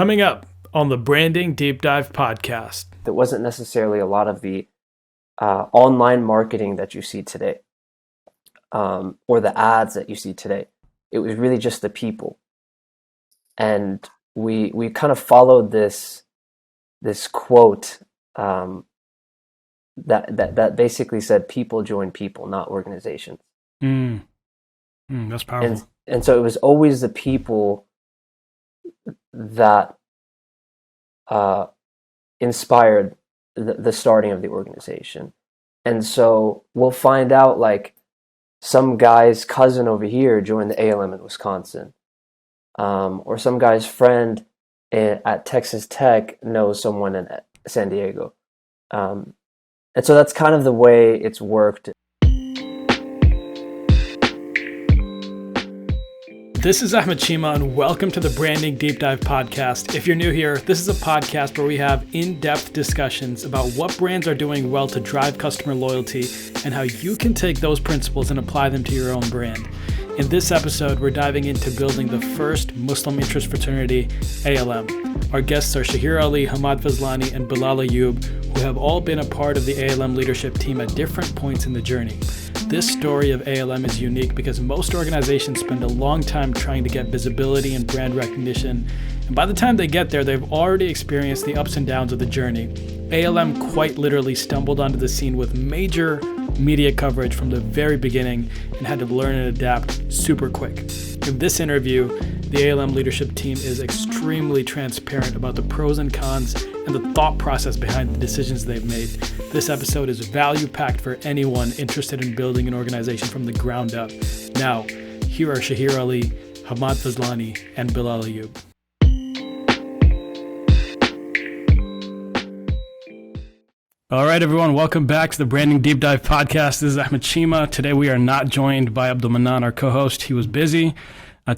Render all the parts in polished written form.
Coming up on the Branding Deep Dive podcast. There wasn't necessarily a lot of the online marketing that you see today, or the ads that you see today. It was really just the people. And we kind of followed this quote that basically said people join people, not organizations. That's powerful. And so it was always the people that inspired the starting of the organization. And so we'll find out, like, some guy's cousin over here joined the ALM in Wisconsin, or some guy's friend at Texas Tech knows someone in San Diego. And so that's kind of the way it's worked. This is Ahmed Chima, and welcome to the Branding Deep Dive podcast. If you're new here, this is a podcast where we have in-depth discussions about what brands are doing well to drive customer loyalty and how you can take those principles and apply them to your own brand. In this episode, we're diving into building the first Muslim interest fraternity, ALM. Our guests are Shaheer Ali, Hammad Fazlani, and Bilal Ayub, who have all been a part of the ALM leadership team at different points in the journey. This story of ALM is unique because most organizations spend a long time trying to get visibility and brand recognition, and by the time they get there, they've already experienced the ups and downs of the journey. ALM quite literally stumbled onto the scene with major media coverage from the very beginning and had to learn and adapt super quick. In this interview, the ALM leadership team is extremely transparent about the pros and cons and the thought process behind the decisions they've made. This episode is value-packed for anyone interested in building an organization from the ground up. Now, here are Shaheer Ali, Hammad Fazlani, and Bilal Ayub. All right, everyone, welcome back to the Branding Deep Dive podcast. This is Ahmed Chima. Today we are not joined by Abdul Manan, our co-host. He was busy.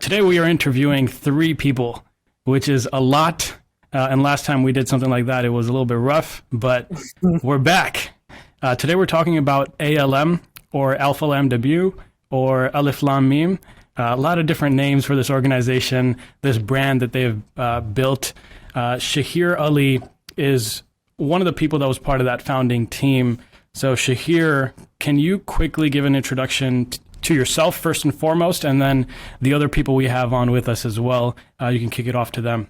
Today we are interviewing 3 people, which is a lot. And last time we did something like that, it was a little bit rough, but we're back. Today we're talking about ALM, or Alpha Lam Debut, or Alif Lam Mim. A lot of different names for this organization, this brand that they've built. Shaheer Ali is one of the people that was part of that founding team. So Shaheer, can you quickly give an introduction to yourself first and foremost, and then the other people we have on with us as well? You can kick it off to them.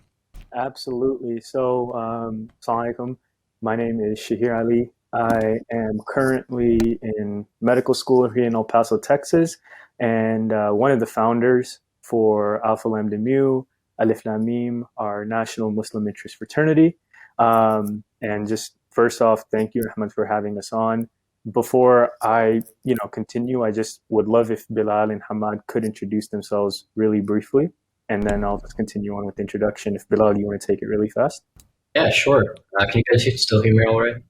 Absolutely. So, Assalamu alaikum. My name is Shaheer Ali. I am currently in medical school here in El Paso, Texas, and one of the founders for Alpha Lam Debut, Alif Lam Mim, our national Muslim interest fraternity. And just first off, thank you, Ahmed, for having us on. Before I, continue, I just would love if Bilal and Hammad could introduce themselves really briefly, and then I'll just continue on with the introduction. If Bilal, you want to take it really fast? Yeah, sure. Can you guys still hear me all right?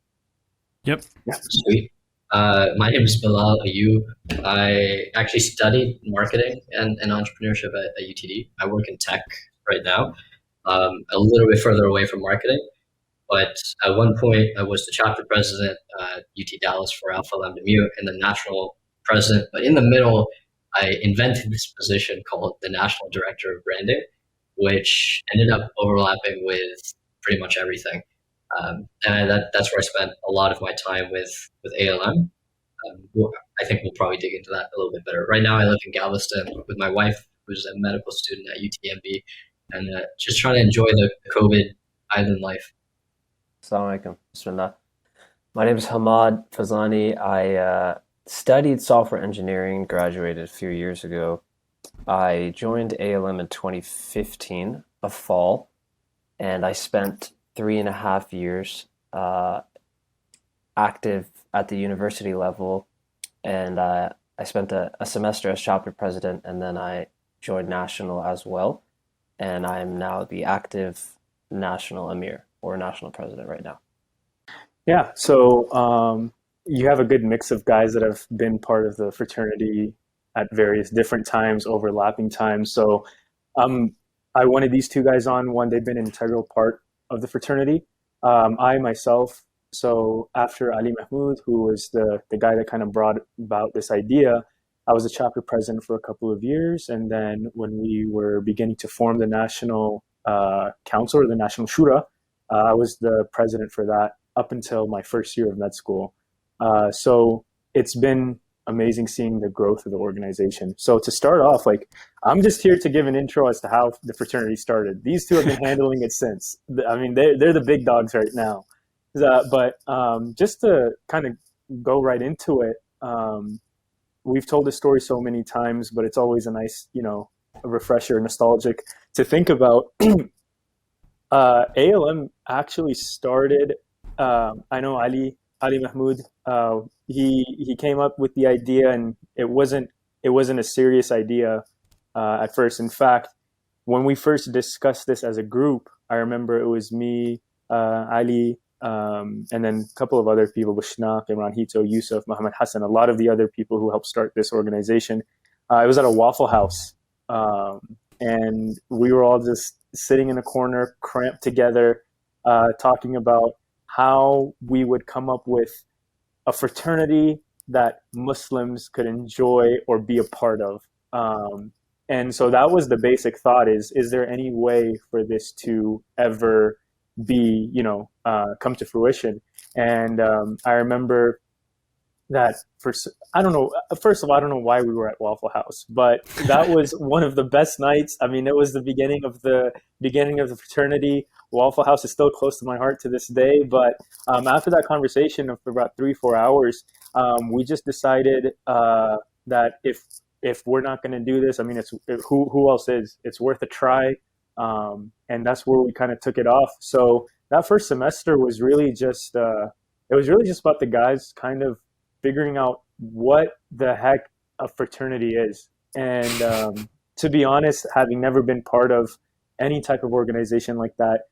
Yep. Yeah. Sweet. My name is Bilal Ayub. I actually studied marketing and entrepreneurship at UTD. I work in tech right now, a little bit further away from marketing. But at one point, I was the chapter president at UT Dallas for Alpha Lam Debut and the national president. But in the middle, I invented this position called the National Director of Branding, which ended up overlapping with pretty much everything. And that's where I spent a lot of my time with ALM. I think we'll probably dig into that a little bit better. Right now, I live in Galveston with my wife, who's a medical student at UTMB, and just trying to enjoy the COVID island life. Assalamu alaikum. Bismillah. My name is Hammad Fazlani. I studied software engineering, graduated a few years ago. I joined ALM in 2015, a fall, and I spent 3.5 years active at the university level, and I spent a semester as chapter president, and then I joined national as well, and I'm now the active national emir, or national president right now. Yeah, so you have a good mix of guys that have been part of the fraternity at various different times, overlapping times. So I wanted these 2 guys on. One, they've been an integral part of the fraternity. I myself, so after Ali Mahmoud, who was the guy that kind of brought about this idea, I was a chapter president for a couple of years. And then when we were beginning to form the national Council, or the National Shura. I was the president for that up until my first year of med school. So it's been amazing seeing the growth of the organization. So to start off, like, I'm just here to give an intro as to how the fraternity started. These two have been handling it since. I mean, they're the big dogs right now. But just to kind of go right into it, we've told this story so many times, but it's always a nice, a refresher, nostalgic to think about. ALM actually started. I know Ali Mahmoud. He came up with the idea, and it wasn't a serious idea at first. In fact, when we first discussed this as a group, I remember it was me, Ali, and then a couple of other people, Bushnaq, Imran Hito, Yusuf, Muhammad Hassan, a lot of the other people who helped start this organization. It was at a Waffle House, and we were all just sitting in a corner, cramped together, talking about how we would come up with a fraternity that Muslims could enjoy or be a part of. And so that was the basic thought: is there any way for this to ever be, come to fruition? And I remember that I don't know. First of all, I don't know why we were at Waffle House, but that was one of the best nights. I mean, it was the beginning of the fraternity. Waffle House is still close to my heart to this day. But after that conversation for about 3-4 hours, we just decided that if we're not going to do this, I mean, who else is? It's worth a try, and that's where we kind of took it off. So that first semester was really just about the guys kind of figuring out what the heck a fraternity is. And to be honest, having never been part of any type of organization like that,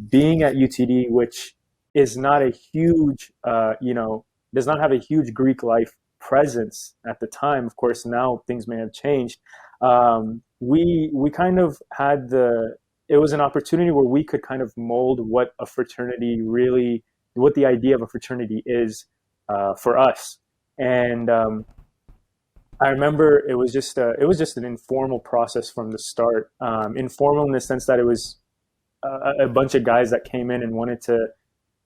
being at UTD, which is not a huge, does not have a huge Greek life presence at the time. Of course, now things may have changed. We kind of had it was an opportunity where we could kind of mold what a fraternity really, what the idea of a fraternity is for us. And I remember it was just an informal process from the start. Informal in the sense that it was a bunch of guys that came in and wanted to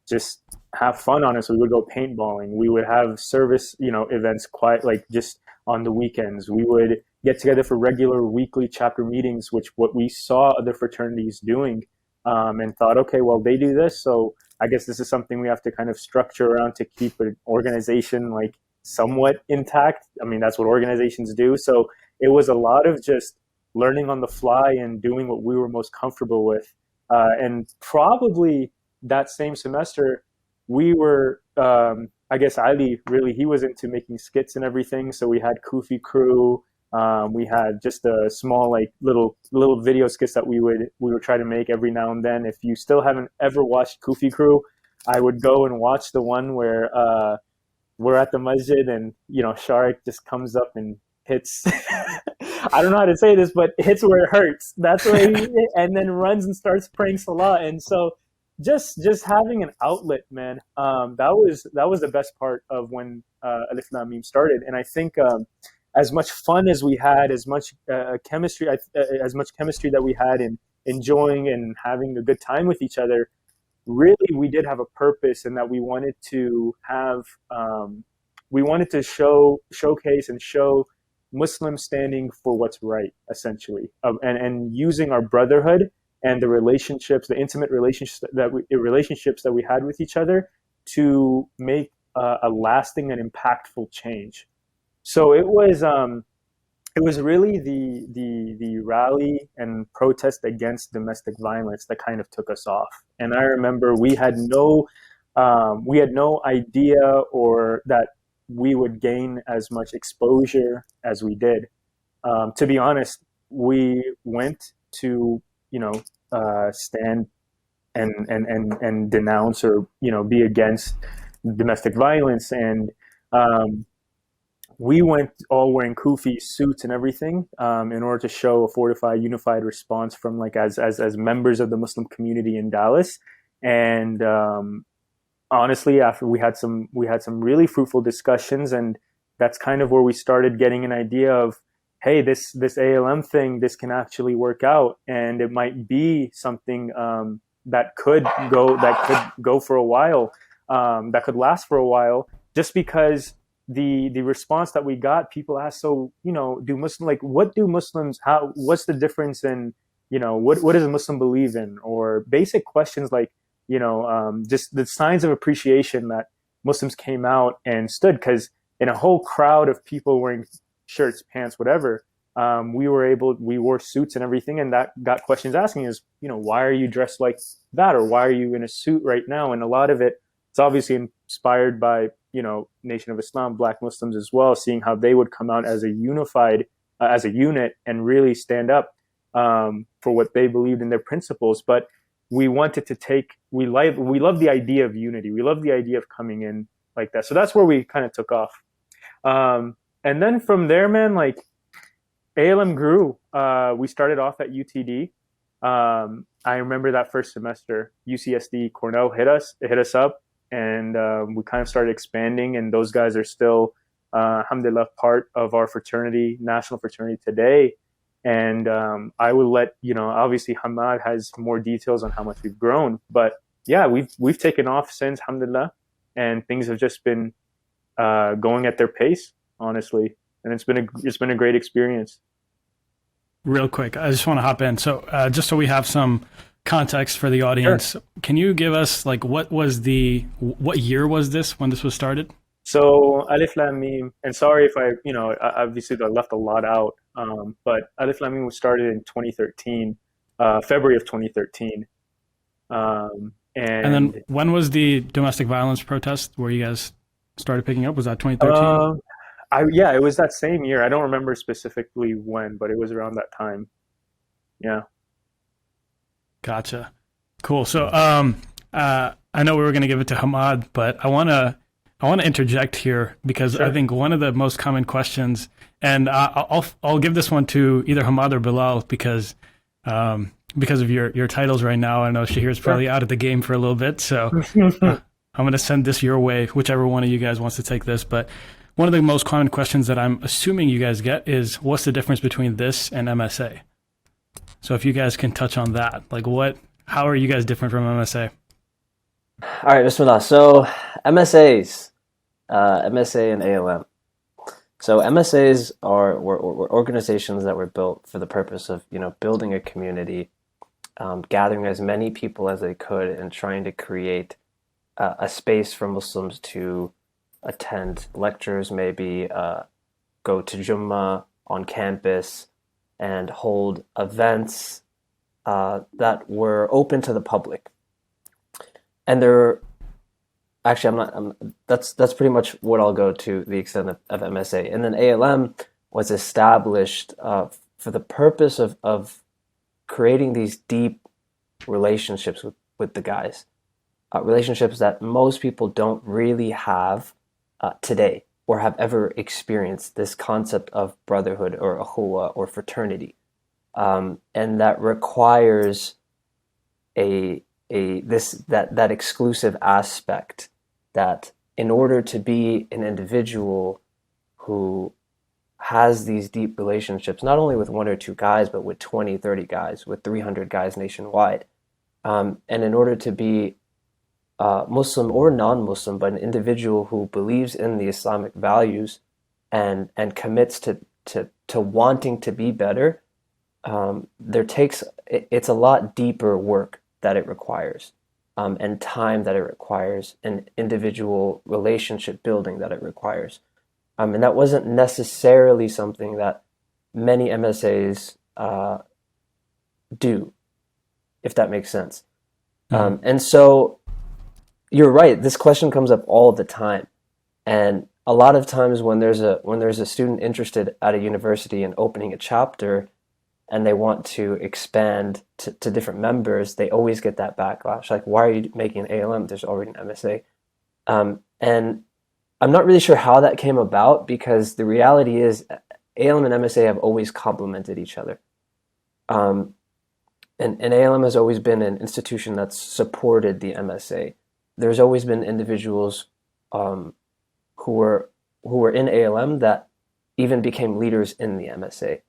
just have fun on us. We would go paintballing. We would have service, events quite like just on the weekends. We would get together for regular weekly chapter meetings, which what we saw other fraternities doing, and thought, okay, well, they do this, so I guess this is something we have to kind of structure around to keep an organization like somewhat intact. I mean, that's what organizations do. So it was a lot of just learning on the fly and doing what we were most comfortable with. And probably that same semester, we were, I guess Ali really, he was into making skits and everything. So we had Kufi Crew. We had just a small, like little video skits that we would try to make every now and then. If you still haven't ever watched Kufi Crew, I would go and watch the one where we're at the masjid and Sharik just comes up and hits. I don't know how to say this, but hits where it hurts. That's where and then runs and starts praying salah. And so just having an outlet, man. That was the best part of when Alif Lam Mim started. And I think as much fun as we had, as much chemistry that we had in enjoying and having a good time with each other, really we did have a purpose, in that we wanted to have showcase and show Muslims standing for what's right, essentially, and using our brotherhood and the intimate relationships that we had with each other to make a lasting and impactful change. So it was really the rally and protest against domestic violence that kind of took us off. And I remember we had no idea or that we would gain as much exposure as we did. To be honest, we went to stand and denounce or be against domestic violence, and we went all wearing kufi suits and everything in order to show a fortified, unified response from as members of the Muslim community in Dallas. And honestly, after we had some really fruitful discussions, and that's kind of where we started getting an idea of hey, this ALM thing, this can actually work out, and it might be something that could go for a while, that could last for a while, just because the response that we got, people asked, so do Muslim, like, what do Muslims, how, what's the difference in, what does a Muslim believe in, or basic questions like, just the signs of appreciation that Muslims came out and stood, because in a whole crowd of people wearing shirts, pants, whatever, we wore suits and everything, and that got questions asking us, why are you dressed like that, or why are you in a suit right now? And a lot of it's obviously inspired by Nation of Islam, Black Muslims as well, seeing how they would come out as a unified, as a unit, and really stand up for what they believed in, their principles. But we wanted to we love the idea of unity. We love the idea of coming in like that. So that's where we kind of took off. And then from there, man, like, ALM grew. We started off at UTD. I remember that first semester, UCSD Cornell hit us up, and we kind of started expanding. And those guys are still, alhamdulillah, part of our fraternity, national fraternity today. And I will let obviously Hammad has more details on how much we've grown. But yeah, we've taken off since, alhamdulillah, and things have just been going at their pace, honestly. And it's been a great experience. Real quick, I just want to hop in. So just so we have some context for the audience, sure. Can you give us, like, what year was this when this was started? So Alif Lam Mim, and sorry if I obviously I left a lot out, but Alif Lam Mim was started in 2013, February of 2013. And then when was the domestic violence protest where you guys started picking up? Was that 2013? Yeah, it was that same year. I don't remember specifically when, but it was around that time. Yeah. Gotcha. Cool. So I know we were going to give it to Hammad, but I want to interject here, because sure. I think one of the most common questions, and I'll give this one to either Hammad or Bilal, because of your titles right now. I know Shaheer's probably out of the game for a little bit, so I'm going to send this your way, whichever one of you guys wants to take this. But one of the most common questions that I'm assuming you guys get is, what's the difference between this and MSA? So if you guys can touch on that, like, how are you guys different from MSA? All right, bismillah. So MSA and ALM. So MSAs were organizations that were built for the purpose of, building a community, gathering as many people as they could, and trying to create a space for Muslims to attend lectures, maybe go to Jummah on campus, and hold events that were open to the public. And that's pretty much what I'll go to the extent of MSA. And then ALM was established for the purpose of creating these deep relationships with the guys, relationships that most people don't really have today, or have ever experienced this concept of brotherhood or akhuwa or fraternity, and that requires that exclusive aspect, that in order to be an individual who has these deep relationships, not only with one or two guys, but with 20, 30 guys, with 300 guys nationwide, and in order to be Muslim or non-Muslim, but an individual who believes in the Islamic values and commits to wanting to be better, it's a lot deeper work that it requires, and time that it requires, and individual relationship building that it requires. And that wasn't necessarily something that many MSAs do, if that makes sense. Mm-hmm. And so you're right. This question comes up all the time, and a lot of times when there's a student interested at a university in opening a chapter, and they want to expand to different members, they always get that backlash. Like, why are you making an ALM? There's already an MSA, and I'm not really sure how that came about, because the reality is ALM and MSA have always complemented each other. And ALM has always been an institution that's supported the MSA. There's always been individuals who were in ALM that even became leaders in the MSA.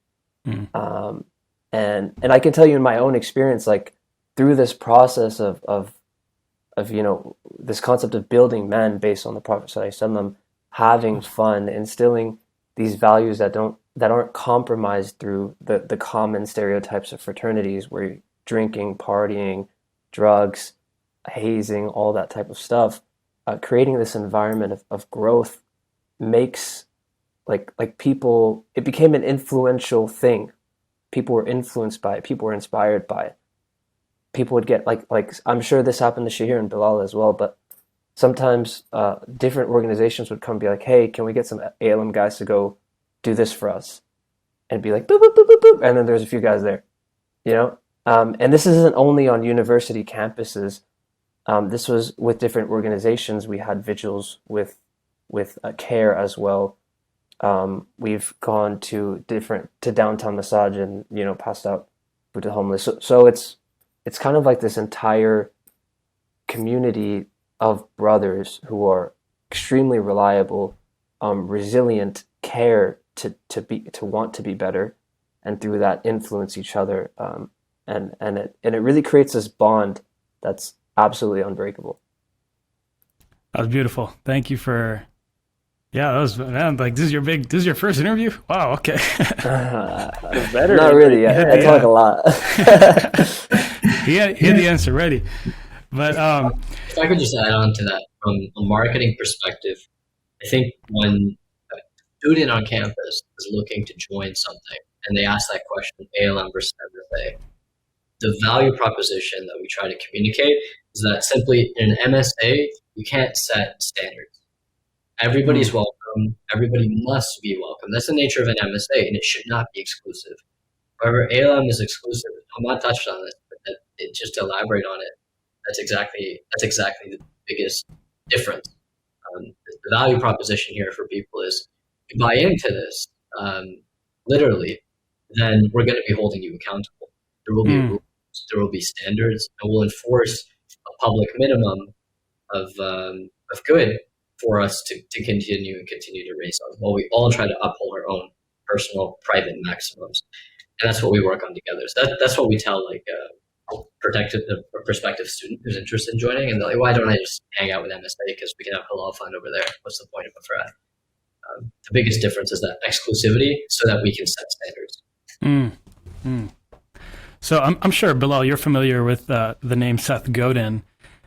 Mm. And I can tell you in my own experience, like through this process of this concept of building men based on the Prophet ﷺ, having fun, instilling these values that aren't compromised through the common stereotypes of fraternities where drinking, partying, drugs, hazing, all that type of stuff, creating this environment of growth makes like people, it became an influential thing. People were influenced by it. People were inspired by it. People would get like I'm sure this happened to Shaheer and Bilal as well, but sometimes different organizations would come and be like, hey, can we get some ALM guys to go do this for us? And be like, boop, boop, boop, boop, boop. And then there's a few guys there, you know? And this isn't only on university campuses. This was with different organizations. We had vigils with CARE as well. We've gone to downtown massage and, passed out food to the homeless. So it's kind of like this entire community of brothers who are extremely reliable, resilient, care to want to be better, and through that influence each other. And it really creates this bond that's absolutely unbreakable. That was beautiful. Thank you for. Yeah, that was, man, like this is your first interview? Wow, okay. Better. Not really, yeah. I talk a lot. he had the answer ready. But if I could just add on to that, from a marketing perspective, I think when a student on campus is looking to join something and they ask that question, ALM versus MFA, the value proposition that we try to communicate is that simply in an MSA, you can't set standards. Everybody's welcome. Everybody must be welcome. That's the nature of an MSA, and it should not be exclusive. However, ALM is exclusive. Hammad touched on this, but just to elaborate on it, that's exactly the biggest difference. The value proposition here for people is, if you buy into this, literally, then we're going to be holding you accountable. There will be rules, there will be standards, and we'll enforce a public minimum of good for us to continue to raise on, while we all try to uphold our own personal, private maximums. And that's what we work on together. So that's what we tell a prospective student who's interested in joining, and they're like, why don't I just hang out with MSA, because we can have a lot of fun over there. What's the point of a frat? The biggest difference is that exclusivity, so that we can set standards. So I'm sure, Bilal, you're familiar with the name Seth Godin.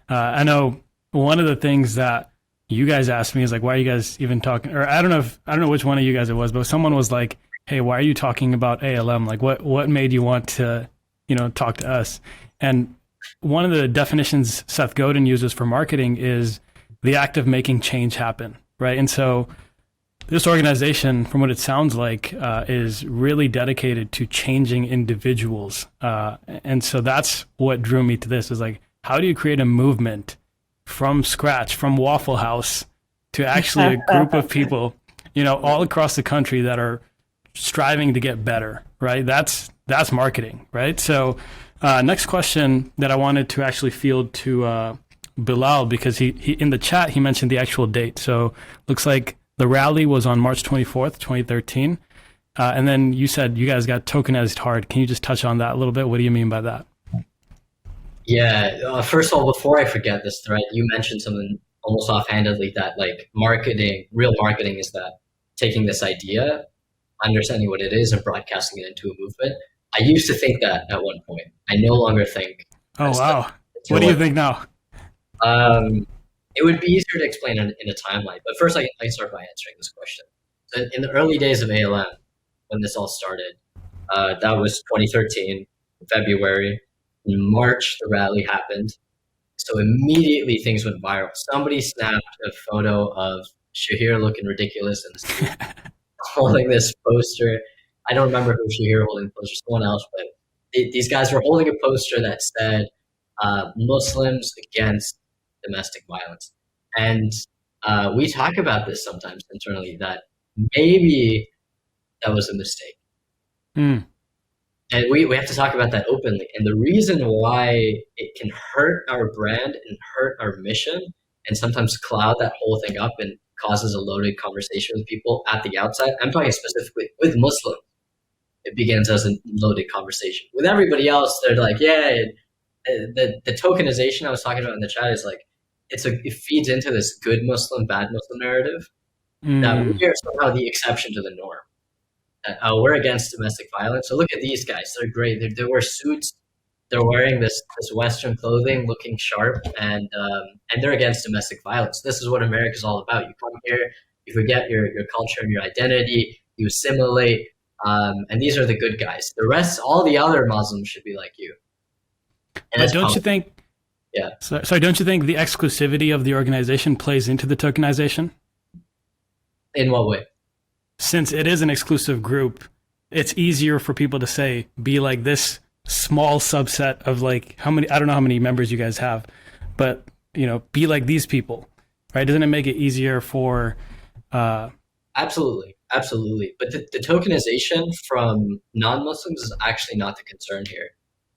I know one of the things that you guys asked me is like, why are you guys even talking? Or I don't know which one of you guys it was, but someone was like, hey, why are you talking about ALM? Like, what made you want to, talk to us? And one of the definitions Seth Godin uses for marketing is the act of making change happen, right? And so this organization, from what it sounds like, is really dedicated to changing individuals. And so that's what drew me to this, is like, how do you create a movement from scratch, from Waffle House, to actually a group of people, all across the country that are striving to get better, right? That's marketing, right? So next question that I wanted to actually field to Bilal, because he in the chat, he mentioned the actual date. So looks like the rally was on March 24th, 2013. And then you said you guys got tokenized hard. Can you just touch on that a little bit? What do you mean by that? Yeah. First of all, before I forget this thread, you mentioned something almost offhandedly, that like real marketing is that taking this idea, understanding what it is, and broadcasting it into a movement. I used to think that at one point. I no longer think. Oh, wow. What do you think now? It would be easier to explain in a timeline. But first, I can start by answering this question. So in the early days of ALM, when this all started, that was 2013, February. In March, the rally happened. So immediately things went viral. Somebody snapped a photo of Shaheer looking ridiculous and holding this poster. I don't remember who Shaheer holding the poster, someone else, but these guys were holding a poster that said Muslims against domestic violence. And we talk about this sometimes internally, that maybe that was a mistake. And we have to talk about that openly. And the reason why it can hurt our brand and hurt our mission, and sometimes cloud that whole thing up and causes a loaded conversation with people at the outset. I'm talking specifically with Muslims. It begins as a loaded conversation. With everybody else, they're like, yeah, the tokenization I was talking about in the chat is like, it feeds into this good Muslim, bad Muslim narrative that we are somehow the exception to the norm. We're against domestic violence. So look at these guys. They're great. They wear suits. They're wearing this Western clothing, looking sharp, and they're against domestic violence. This is what America is all about. You come here, you forget your culture and your identity, you assimilate, and these are the good guys. The rest, all the other Muslims should be like you. And but don't you think? Yeah. Sorry, don't you think the exclusivity of the organization plays into the tokenization? In what way? Since it is an exclusive group, it's easier for people to say, be like this small subset of like how many, I don't know how many members you guys have, but be like these people, right? Doesn't it make it easier for Absolutely. But the tokenization from non-Muslims is actually not the concern here.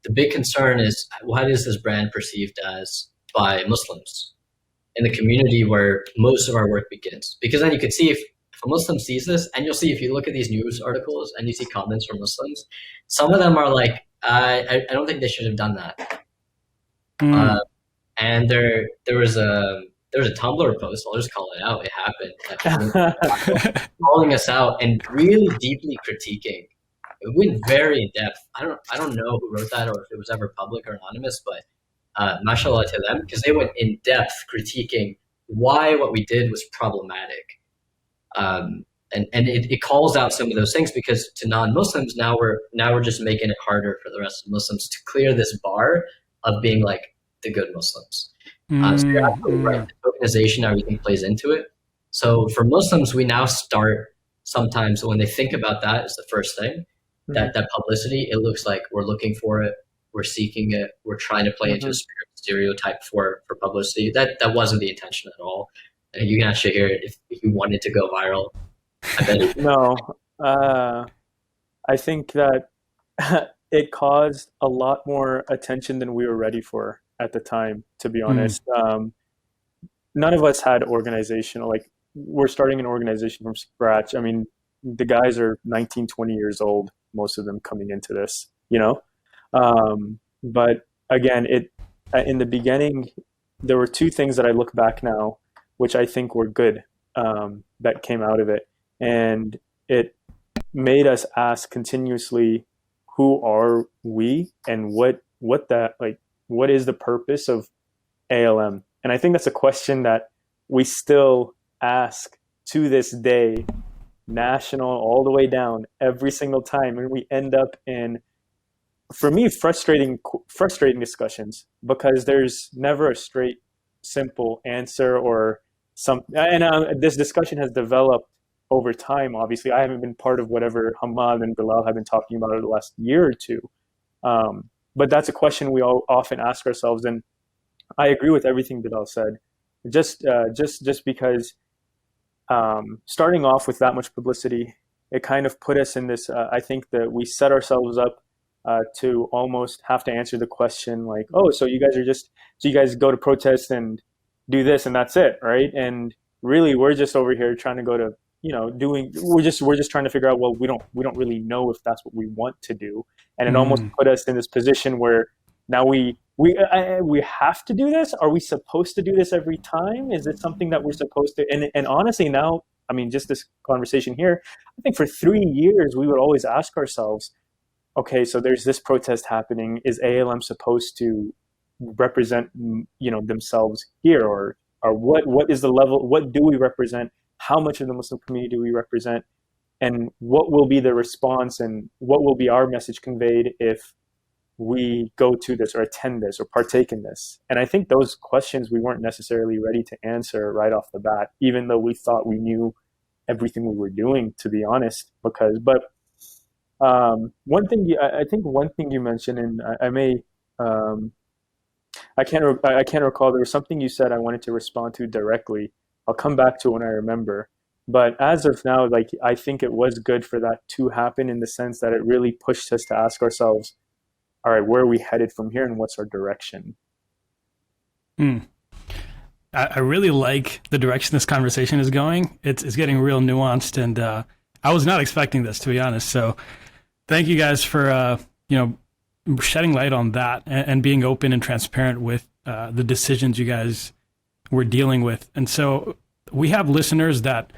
The big concern is, what is this brand perceived as by Muslims in the community where most of our work begins? Because then you could see if a Muslim sees this, and you'll see if you look at these news articles and you see comments from Muslims, some of them are like, I don't think they should have done that. And there was a Tumblr post, I'll just call it out, it happened, calling us out and really deeply critiquing. It went very in depth. I don't know who wrote that or if it was ever public or anonymous, but mashallah to them, because they went in depth critiquing why what we did was problematic. And it calls out some of those things, because to non-Muslims now we're just making it harder for the rest of Muslims to clear this bar of being like the good Muslims. So you're absolutely right. The tokenization, everything plays into it. So for Muslims, we now start sometimes when they think about that as the first thing, that publicity, it looks like we're looking for it, we're seeking it, we're trying to play into a stereotype for publicity. That wasn't the intention at all. You can actually hear it if you wanted to go viral. I bet No, I think that it caused a lot more attention than we were ready for at the time, to be honest. None of us had organizational, like we're starting an organization from scratch. I mean, the guys are 19, 20 years old, most of them coming into this, but again, in the beginning, there were two things that I look back now, which I think were good, that came out of it. And it made us ask continuously, who are we and what is the purpose of ALM? And I think that's a question that we still ask to this day, national all the way down, every single time. And we end up in, for me, frustrating discussions, because there's never a straight, simple answer or this discussion has developed over time. Obviously, I haven't been part of whatever Hammad and Bilal have been talking about over the last year or two. But that's a question we all often ask ourselves. And I agree with everything Bilal said. Just because starting off with that much publicity, it kind of put us in this, I think that we set ourselves up to almost have to answer the question like, oh, so you guys go to protest and do this and that's it, right? And really, we're just over here trying to go to, we're just trying to figure out, well, we don't really know if that's what we want to do. And it almost put us in this position where now we have to do this. Are we supposed to do this every time? Is it something that we're supposed to? And honestly, now, I mean, just this conversation here, I think for 3 years, we would always ask ourselves, okay, so there's this protest happening. Is ALM supposed to represent, themselves here, or what is the level? What do we represent? How much of the Muslim community do we represent? And what will be the response, and what will be our message conveyed if we go to this or attend this or partake in this? And I think those questions we weren't necessarily ready to answer right off the bat, even though we thought we knew everything we were doing, to be honest. One thing you mentioned, and I can't recall. There was something you said I wanted to respond to directly. I'll come back to it when I remember. But as of now, I think it was good for that to happen, in the sense that it really pushed us to ask ourselves, all right, where are we headed from here, and what's our direction? I really like the direction this conversation is going. It's getting real nuanced, and I was not expecting this, to be honest. So thank you guys for shedding light on that and being open and transparent with the decisions you guys were dealing with. And so we have listeners that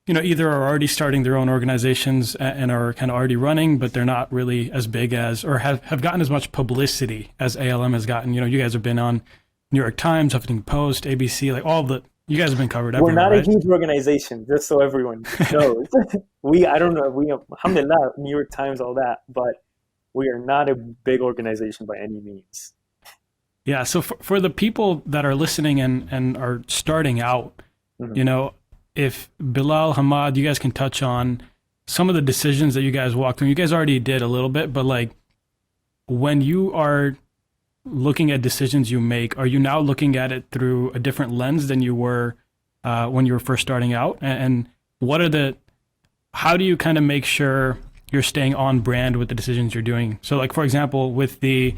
either are already starting their own organizations and are kind of already running, but they're not really as big as, or have gotten as much publicity as ALM has gotten. You guys have been on New York Times, Huffington Post, ABC, like you guys have been covered everywhere. We're not right? a huge organization, just so everyone knows. I don't know, alhamdulillah, New York Times, all that, but we are not a big organization by any means. Yeah, so for the people that are listening and are starting out, if Bilal, Hammad, you guys can touch on some of the decisions that you guys walked through. You guys already did a little bit, but like when you are looking at decisions you make, are you now looking at it through a different lens than you were when you were first starting out? And how do you kind of make sure you're staying on brand with the decisions you're doing? So like, for example, with the,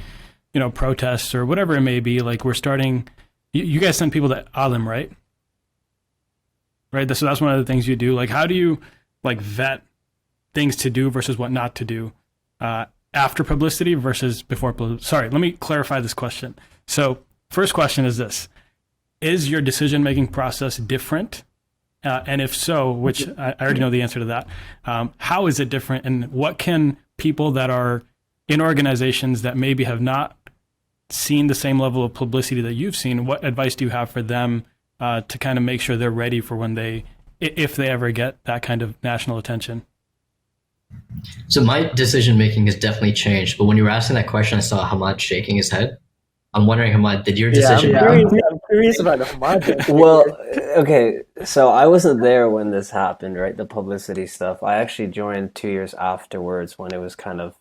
protests or whatever it may be, like we're starting, you guys send people to Alim, right? Right. So that's one of the things you do. Like, how do you like vet things to do versus what not to do after publicity versus before publicity? Sorry, let me clarify this question. So first question is this: is your decision-making process different? And if so, which I already know the answer to that, how is it different? And what can people that are in organizations that maybe have not seen the same level of publicity that you've seen, what advice do you have for them to kind of make sure they're ready for if they ever get that kind of national attention? So my decision making has definitely changed. But when you were asking that question, I saw Hammad shaking his head. I'm wondering, Hammad, did your decision? I'm curious about Hammad. Well, okay, so I wasn't there when this happened, right? The publicity stuff. I actually joined 2 years afterwards when it was kind of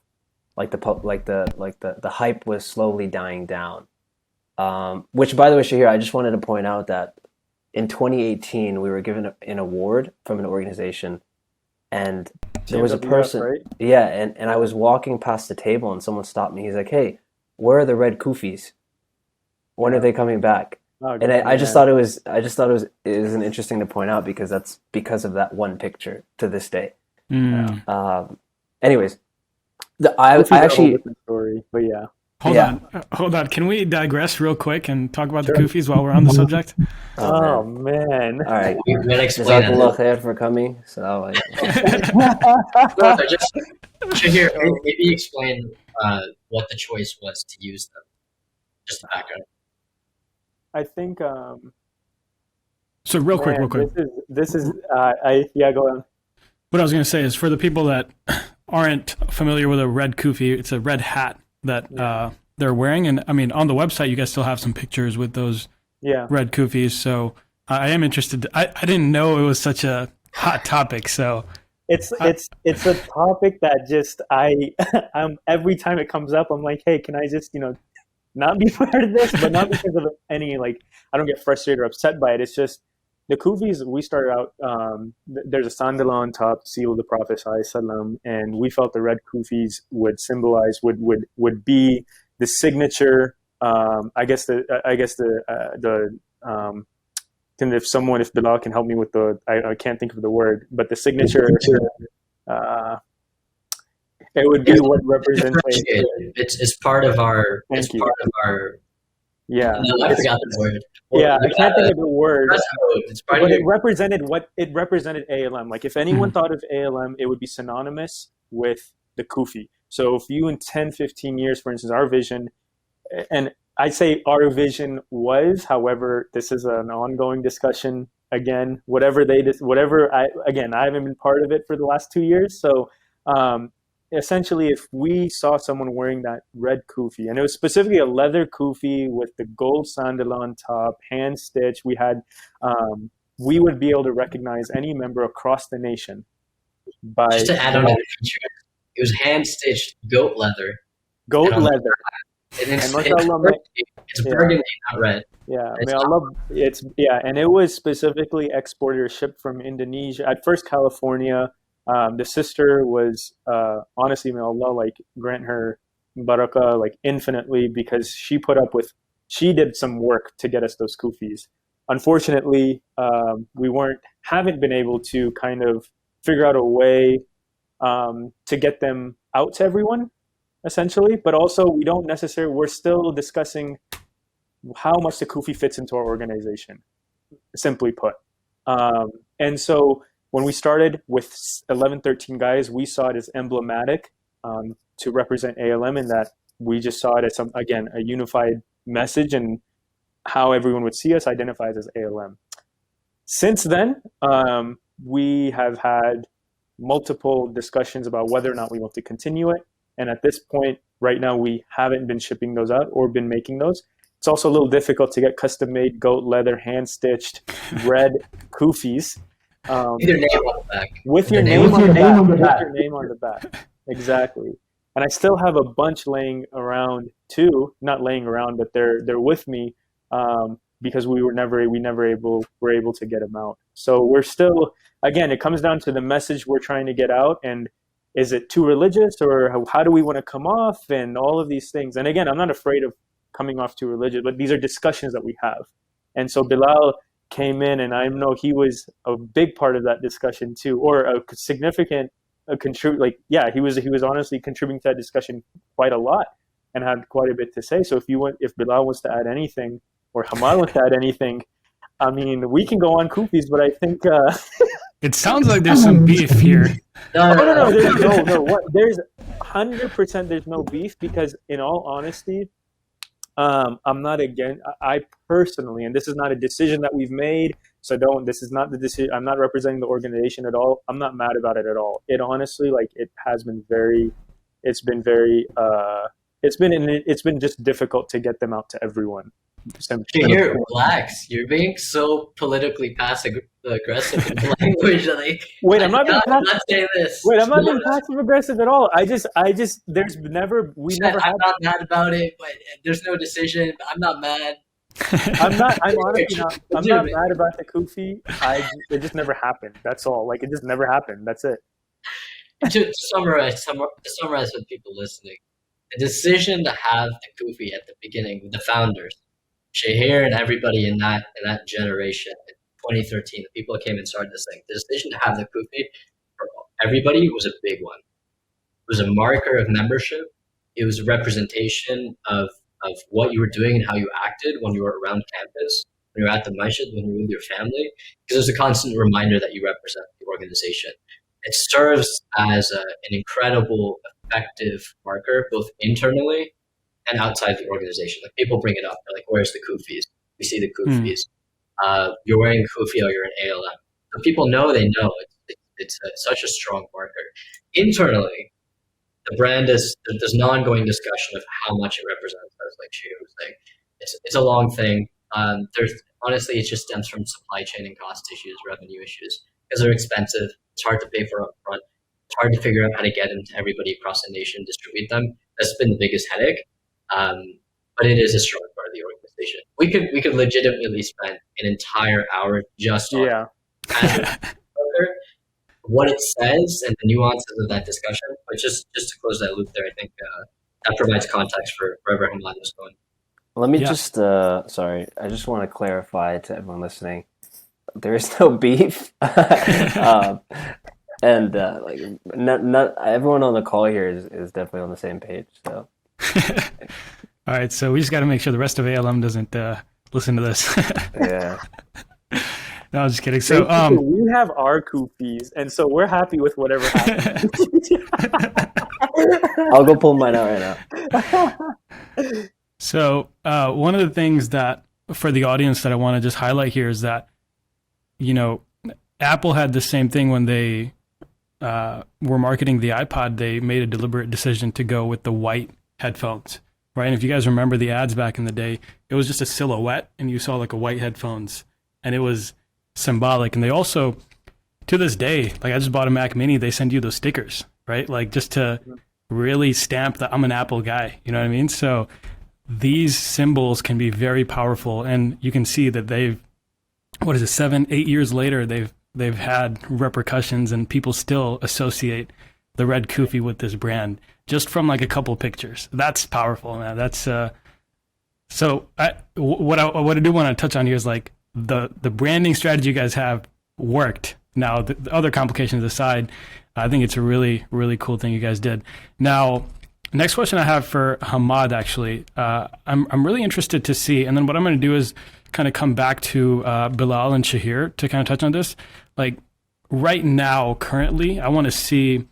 like the hype was slowly dying down. Which, by the way, Shaheer, I just wanted to point out that in 2018 we were given an award from an organization, and there was a person, right? yeah, and I was walking past the table and someone stopped me. He's like, "Hey, where are the red kufis? When are they coming back?" Oh, and I just thought it was an interesting to point out because that's because of that one picture to this day. Anyways, I actually story, but yeah. Hold on. Can we digress real quick and talk about the kufis while we're on the subject? Oh man! All right, we're gonna explain Jazakallah khair for coming. So, just Shahir, maybe explain what the choice was to use them. Just the background. I think. So real quick. This is. Go on. What I was going to say is for the people that aren't familiar with a red kufi, it's a red hat that they're wearing. And I mean, on the website, you guys still have some pictures with those red kufis. So I am interested. I didn't know it was such a hot topic. So it's a topic that just every time it comes up, I'm like, hey, can I just, not be part of this, but not because of any, I don't get frustrated or upset by it. It's just the kufis, we started out, there's a sandal on top, seal of the Prophet ﷺ, and we felt the red kufis would symbolize, would be the signature. I guess if Bilal can help me with I can't think of the word, but the signature. It would be what represents. It's part of our. It's part of our. Yeah, I forgot the word. I can't think of the word. But it represented ALM. Like if anyone thought of ALM, it would be synonymous with the kufi. So if you in 10, 15 years, for instance, our vision, and I'd say our vision was, however, this is an ongoing discussion. Again, I haven't been part of it for the last 2 years. So essentially, if we saw someone wearing that red kufi, and it was specifically a leather kufi with the gold sandal on top, hand stitched, we would be able to recognize any member across the nation. Just to add on to the feature, it was hand stitched goat leather. It's burgundy, not red. Yeah, and it was specifically exported or shipped from Indonesia. At first, California. The sister was honestly, may Allah grant her barakah infinitely, because she put up with she did some work to get us those kufis. Unfortunately, we haven't been able to kind of figure out a way to get them out to everyone, essentially. But also, we're still discussing how much the kufi fits into our organization, simply put. And so when we started with 11, 13 guys, we saw it as emblematic to represent ALM, in that we just saw it as a unified message, and how everyone would see us identifies as ALM. Since then, we have had multiple discussions about whether or not we want to continue it. And at this point, right now, we haven't been shipping those out or been making those. It's also a little difficult to get custom-made goat leather, hand-stitched red kufis. With your name on the back. With your name on the back. Exactly. And I still have a bunch laying around too. Not laying around, but they're with me because we were never able to get them out. So we're still, again, it comes down to the message we're trying to get out, and is it too religious, or how do we want to come off, and all of these things. And again, I'm not afraid of coming off too religious, but these are discussions that we have. And so Bilal came in, and I know he was a big part of that discussion too, or a significant he was honestly contributing to that discussion quite a lot and had quite a bit to say. So if Bilal wants to add anything, or Hammad wants to add anything, I mean, we can go on kufis, but I think it sounds like there's some beef here. No. There's 100% there's no beef, because in all honesty, I'm not I personally, and this is not a decision that we've made, so this is not the decision. I'm not representing the organization at all. I'm not mad about it at all. It honestly, it's been just difficult to get them out to everyone. Shahir, relax. You're being so politically passive aggressive in the language. Wait, I'm not being passive aggressive at all. I'm not mad about it, but there's no decision. I'm not mad. I'm honestly not. I'm not mad about the kufi. It just never happened. That's all. It just never happened. That's it. To summarize for people listening, the decision to have the kufi at the beginning with the founders, Shaheer and everybody in that generation in 2013, the people that came and started this thing, the decision to have the kufi for everybody was a big one. It was a marker of membership. It was a representation of what you were doing and how you acted when you were around campus, when you were at the masjid, when you were with your family, because there's a constant reminder that you represent the organization. It serves as an incredible, effective marker, both internally and outside the organization. People bring it up. They're like, where's the kufis? We see the kufis. You're wearing a kufi, or you're an ALM. So people know they know. It's such a strong marker. Internally, the brand there's an ongoing discussion of how much it represents us, like Shaheer was saying. It's a long thing. Honestly, it just stems from supply chain and cost issues, revenue issues, because they're expensive. It's hard to pay for upfront. It's hard to figure out how to get them to everybody across the nation, distribute them. That's been the biggest headache. But it is a strong part of the organization. We could legitimately spend an entire hour just on what it says and the nuances of that discussion. But just to close that loop there, I think that provides context for wherever Hammad was going. Let me just, sorry, I just want to clarify to everyone listening, there is no beef. And not everyone on the call here is definitely on the same page. So, all right. So we just got to make sure the rest of ALM doesn't listen to this. Yeah. No, I'm just kidding. So we have our kufis, and so we're happy with whatever happens. I'll go pull mine out right now. So one of the things that for the audience that I want to just highlight here is that, Apple had the same thing when they were marketing the iPod. They made a deliberate decision to go with the white headphones, right? And if you guys remember the ads back in the day, it was just a silhouette and you saw a white headphones, and it was symbolic. And they also, to this day, I just bought a Mac Mini, they send you those stickers, right? just to really stamp that I'm an Apple guy, you know what I mean? So these symbols can be very powerful, and you can see that they've, 7, 8 years later, they've had repercussions, and people still associate the red kufi with this brand just from a couple pictures. That's powerful, man. That's So what I do want to touch on here is like the branding strategy you guys have worked. Now the other complications aside, I think it's a really cool thing you guys did. Now, next question I have for Hammad actually, I'm really interested to see, and then what I'm going to do is kind of come back to Bilal and Shaheer to kind of touch on this. Like right now, currently, I want to see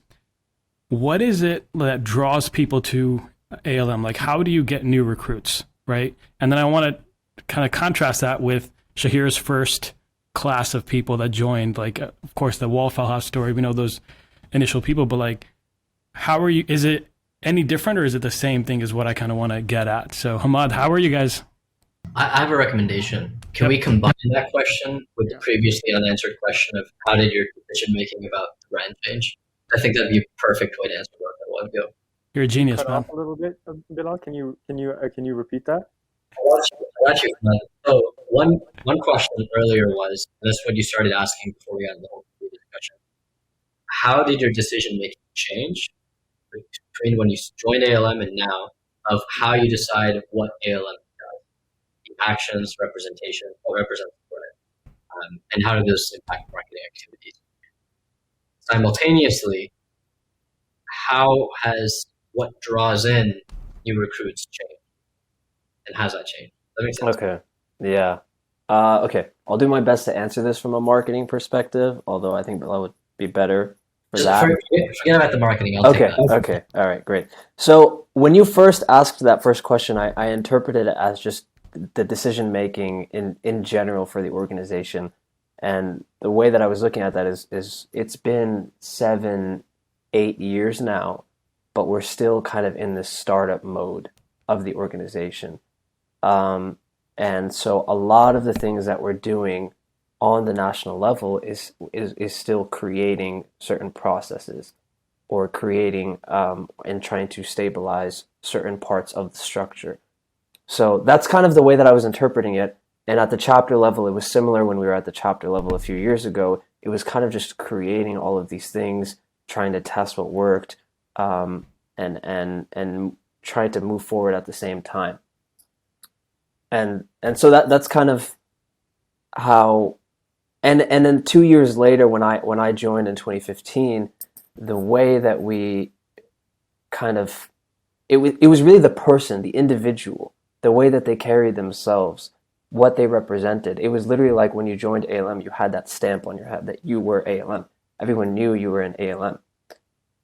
what is it that draws people to ALM? Like how do you get new recruits? Right. And then I want to kind of contrast that with Shaheer's first class of people that joined, like, of course, the Wallfell House story. We know those initial people, but like, how are you? Is it any different or is it the same thing as what I kind of want to get at? So, Hammad, how are you guys? I have a recommendation. Can we combine that question with the previously unanswered question of how did your decision making about brand change? I think that'd be a perfect way to answer both at one go. You're a genius, Cut man. off a little bit, Bilal. Can you repeat that? I got you. So one question earlier was, and that's what you started asking before we got into the whole discussion. How did your decision making change between when you joined ALM and now, of how you decide what ALM does, the actions, representation, what represents the brand, and how do those impact marketing activities? Simultaneously, how has what draws in new recruits changed, and how's that changed? That makes sense. Okay. Yeah. Okay. I'll do my best to answer this from a marketing perspective, although I think Bilal would be better for Just that. forget about the marketing. I'll take Okay. that. Okay. All right. Great. So when you first asked that first question, I interpreted it as just the decision making in general for the organization. And the way that I was looking at that is it's been 7, 8 years now, but we're still kind of in this startup mode of the organization. And so a lot of the things that we're doing on the national level is still creating certain processes or creating and trying to stabilize certain parts of the structure. So that's kind of the way that I was interpreting it. And at the chapter level, it was similar when we were at the chapter level a few years ago. It was kind of just creating all of these things, trying to test what worked, and trying to move forward at the same time. And so that's kind of how. And then 2 years later, when I joined in 2015, the way that we kind of it was really the person, the individual, the way that they carried themselves, what they represented. It was literally like when you joined ALM, you had that stamp on your head that you were ALM. Everyone knew you were in ALM.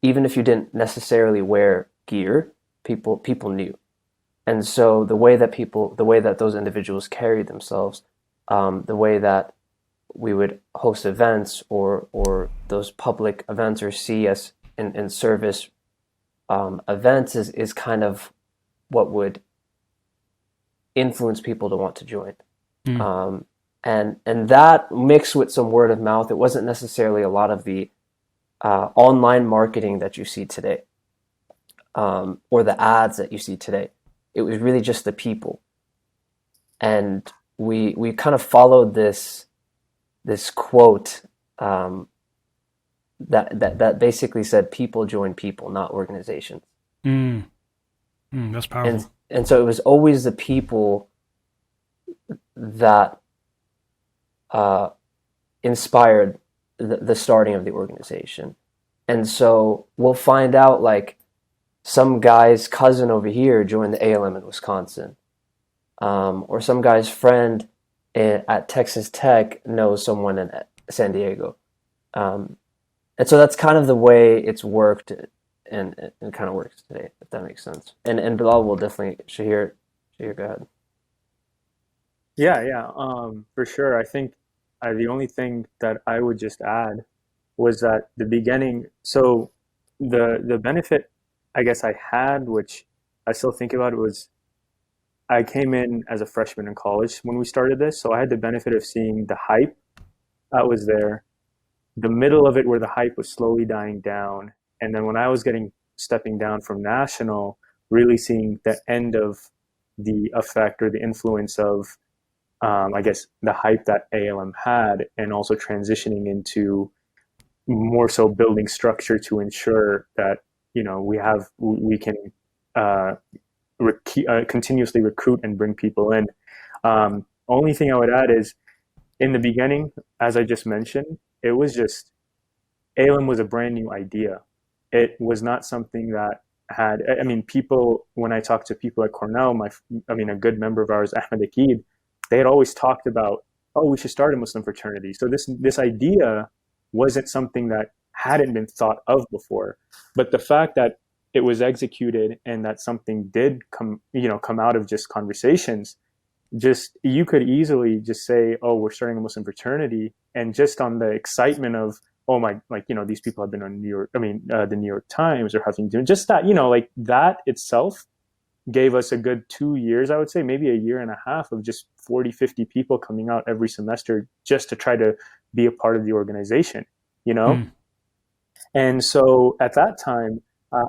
Even if you didn't necessarily wear gear, people knew. And so the way that those individuals carried themselves, the way that we would host events or those public events or CS in service events is kind of what would influence people to want to join. And that mixed with some word of mouth, it wasn't necessarily a lot of the online marketing that you see today, or the ads that you see today. It was really just the people. And we kind of followed this quote that basically said people join people, not organizations. That's powerful. And so it was always the people that inspired the starting of the organization. And so we'll find out like some guy's cousin over here joined the ALM in Wisconsin, or some guy's friend at Texas Tech knows someone in San Diego. And so that's kind of the way it's worked and kind of works today, if that makes sense. And Bilal will definitely, Shaheer, go ahead. Yeah, for sure. I think the only thing that I would just add was that the beginning. So the benefit I guess I had, which I still think about, was I came in as a freshman in college when we started this, so I had the benefit of seeing the hype that was there, the middle of it where the hype was slowly dying down, and then when I was stepping down from national, really seeing the end of the effect or the influence of I guess the hype that ALM had, and also transitioning into more so building structure to ensure that we can continuously recruit and bring people in. Only thing I would add is in the beginning, as I just mentioned, it was just ALM was a brand new idea. It was not something that had, I mean, people, when I talked to people at Cornell, a good member of ours, Ahmed Akid, they had always talked about, oh, we should start a Muslim fraternity. So this idea wasn't something that hadn't been thought of before. But the fact that it was executed and that something did come out of just conversations, just you could easily just say, oh, we're starting a Muslim fraternity, and just on the excitement of, oh my, like, these people have been on the New York Times or Huffington, just that, like that itself gave us a good 2 years, I would say, maybe a year and a half of just 40, 50 people coming out every semester just to try to be a part of the organization, And so at that time,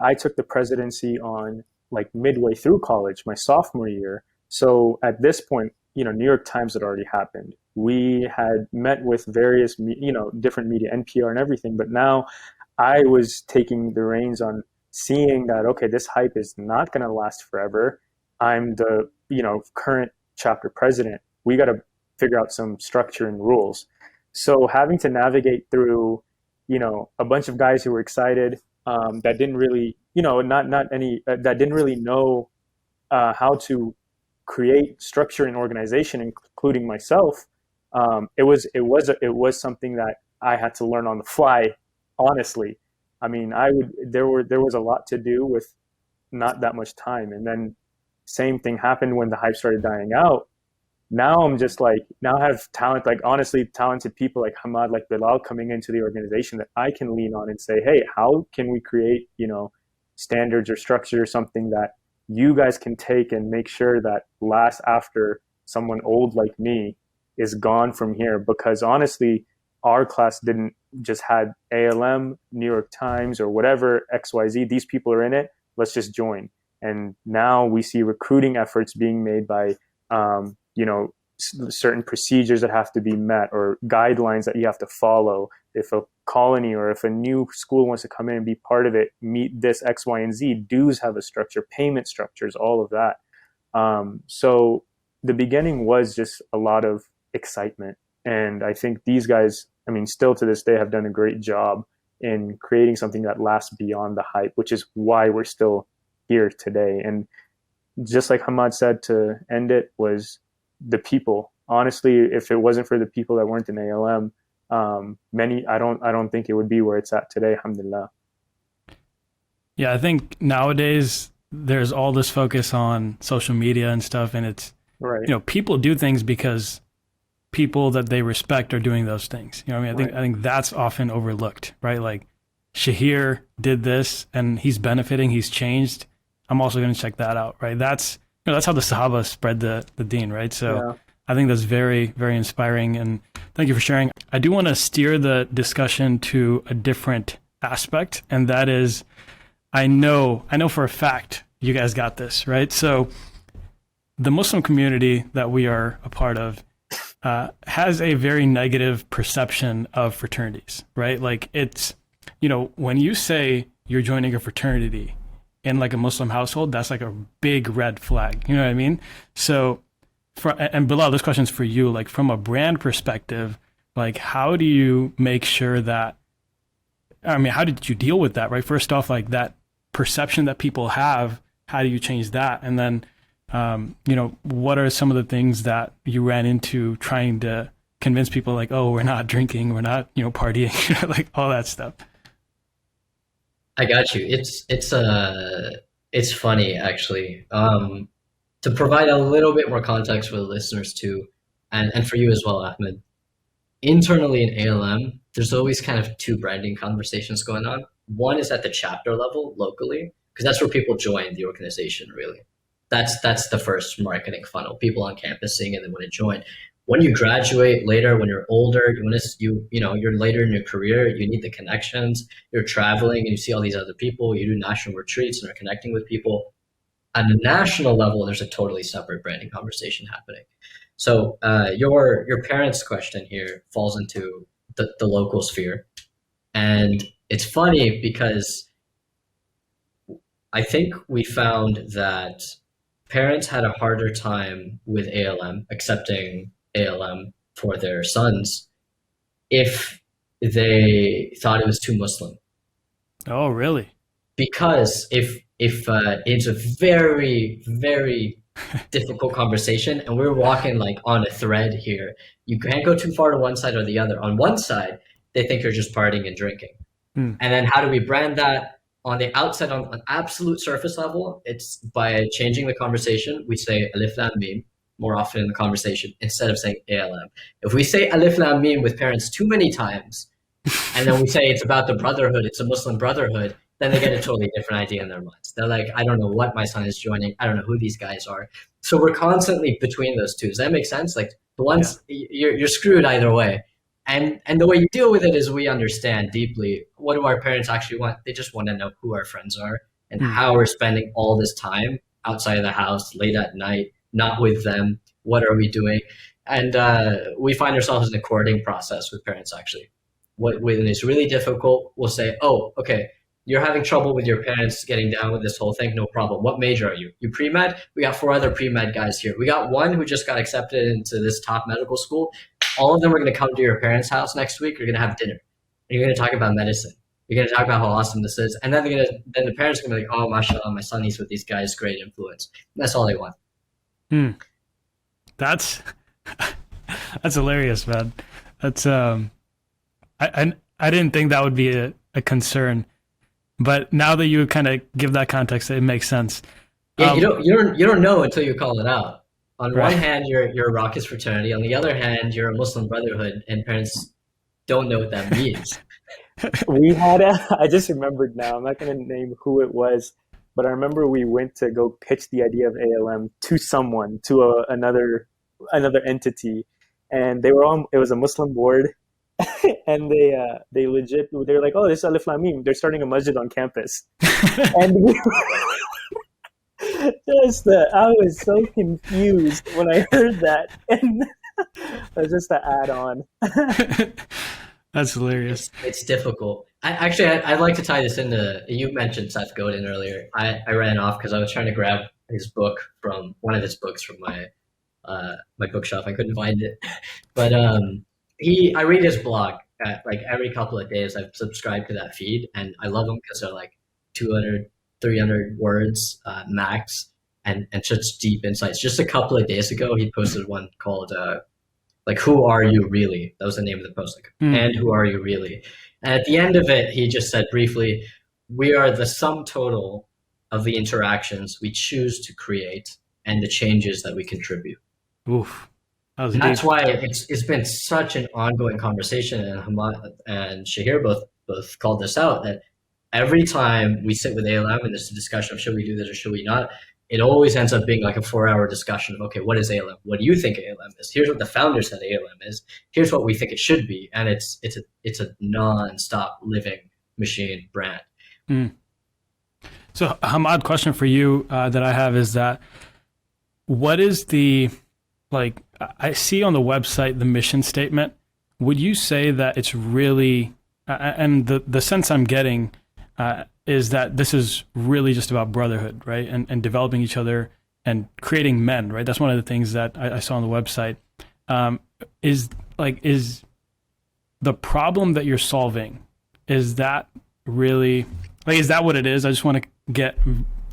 I took the presidency on like midway through college, my sophomore year. So at this point, New York Times had already happened. We had met with various, different media, NPR and everything. But now I was taking the reins on seeing that, okay, this hype is not going to last forever. I'm the, current chapter president. We got to figure out some structure and rules. So having to navigate through, a bunch of guys who were excited, that didn't really, that didn't really know how to create structure and organization, including myself. It was something that I had to learn on the fly, honestly. I mean, there was a lot to do with not that much time. And then same thing happened when the hype started dying out. Now I'm just like, now I have talent, like honestly talented people like Hammad, like Bilal coming into the organization that I can lean on and say, hey, how can we create, standards or structure or something that you guys can take and make sure that lasts after someone old like me is gone from here? Because honestly, our class didn't just had ALM, New York Times, or whatever, XYZ. These people are in it. Let's just join. And now we see recruiting efforts being made by, certain procedures that have to be met or guidelines that you have to follow. If a colony or if a new school wants to come in and be part of it, meet this X, Y, and Z. Dues have a structure, payment structures, all of that. So the beginning was just a lot of excitement. And I think these guys, still to this day, have done a great job in creating something that lasts beyond the hype, which is why we're still here today. And just like Hammad said, to end it was the people. Honestly, if it wasn't for the people that weren't in ALM, I don't think it would be where it's at today, alhamdulillah. Yeah, I think nowadays there's all this focus on social media and stuff, and it's right. People do things because people that they respect are doing those things. I think that's often overlooked, right? Like Shaheer did this and he's benefiting, he's changed. I'm also going to check that out, right? That's how the Sahaba spread the deen, right? So yeah. I think that's very, very inspiring, and thank you for sharing. I do want to steer the discussion to a different aspect, and that is, I know for a fact you guys got this, right? So the Muslim community that we are a part of has a very negative perception of fraternities, right? Like it's, when you say you're joining a fraternity in like a Muslim household, that's like a big red flag. You know what I mean? So, and Bilal, this question's for you. Like from a brand perspective, like how do you make sure that? How did you deal with that? Right. First off, like that perception that people have. How do you change that? And then, what are some of the things that you ran into trying to convince people? Like, oh, we're not drinking, we're not, partying, like all that stuff. I got you. It's funny actually. To provide a little bit more context for the listeners too, and for you as well, Ahmed. Internally in ALM, there's always kind of two branding conversations going on. One is at the chapter level locally, because that's where people join the organization. Really, that's the first marketing funnel. People on campus seeing it and they want to join. When you graduate later, when you're older, you're later in your career, you need the connections, you're traveling and you see all these other people, you do national retreats and are connecting with people. On the national level, there's a totally separate branding conversation happening. So your parents' question here falls into the local sphere. And it's funny because I think we found that parents had a harder time with ALM, accepting ALM for their sons if they thought it was too Muslim. Oh, really? Because if it's a very, very difficult conversation and we're walking like on a thread here, you can't go too far to one side or the other. On one side, they think you're just partying and drinking. Mm. And then how do we brand that on the outside, on an absolute surface level? It's by changing the conversation. We say Alif Lam Mim more often in the conversation instead of saying ALM. If we say Alif Lam Mim with parents too many times, and then we say it's about the brotherhood, it's a Muslim brotherhood, then they get a totally different idea in their minds. They're like, I don't know what my son is joining. I don't know who these guys are. So we're constantly between those two. Does that make sense? Like the ones you're screwed either way. And the way you deal with it is we understand deeply what do our parents actually want. They just want to know who our friends are and how we're spending all this time outside of the house, late at night, not with them. What are we doing? And we find ourselves in a courting process with parents actually. When it's really difficult, we'll say, oh, okay, you're having trouble with your parents getting down with this whole thing, no problem. What major are you? You pre-med? We got 4 other pre-med guys here. We got one who just got accepted into this top medical school. All of them are going to come to your parents' house next week. You're going to have dinner. You're going to talk about medicine. You're going to talk about how awesome this is. And then then the parents are going to be like, oh, mashallah, my son is with these guys, great influence. And that's all they want. That's hilarious, man. That's I didn't think that would be a concern, but now that you kind of give that context, it makes sense. Yeah, you don't know until you call it out. On Right. one hand, you're a raucous fraternity. On the other hand, you're a Muslim brotherhood, and parents don't know what that means. We had I just remembered now, I'm not going to name who it was, but I remember we went to go pitch the idea of ALM to someone, to another entity, and it was a Muslim board, and they legit, they were like, oh, this is Alif Lam Mim, they're starting a masjid on campus. And we I was so confused when I heard that, and that's just to add on. That's hilarious. It's difficult. I'd like to tie this into, you mentioned Seth Godin earlier. I ran off because I was trying to grab one of his books from my bookshelf. I couldn't find it. But I read his blog like every couple of days. I've subscribed to that feed, and I love them because they're like 200, 300 words max, and such deep insights. Just a couple of days ago, he posted one called like, who are you really? That was the name of the post. Like, and who are you really? And at the end of it, he just said briefly, we are the sum total of the interactions we choose to create and the changes that we contribute. Oof. And that's why it's been such an ongoing conversation, and Hammad and Shaheer both called this out, that every time we sit with ALM and there's a discussion of should we do this or should we not, it always ends up being like a 4-hour discussion of, okay, what is ALM? What do you think ALM is? Here's what the founder said ALM is. Here's what we think it should be. And it's a non-stop living machine brand. So Hammad, question for you that I have is that what is the, like, I see on the website the mission statement. Would you say that it's really, and the sense I'm getting is that this is really just about brotherhood, right? And developing each other and creating men, right? That's one of the things that I saw on the website. Is the problem that you're solving, is that really, like, is that what it is? I just want to get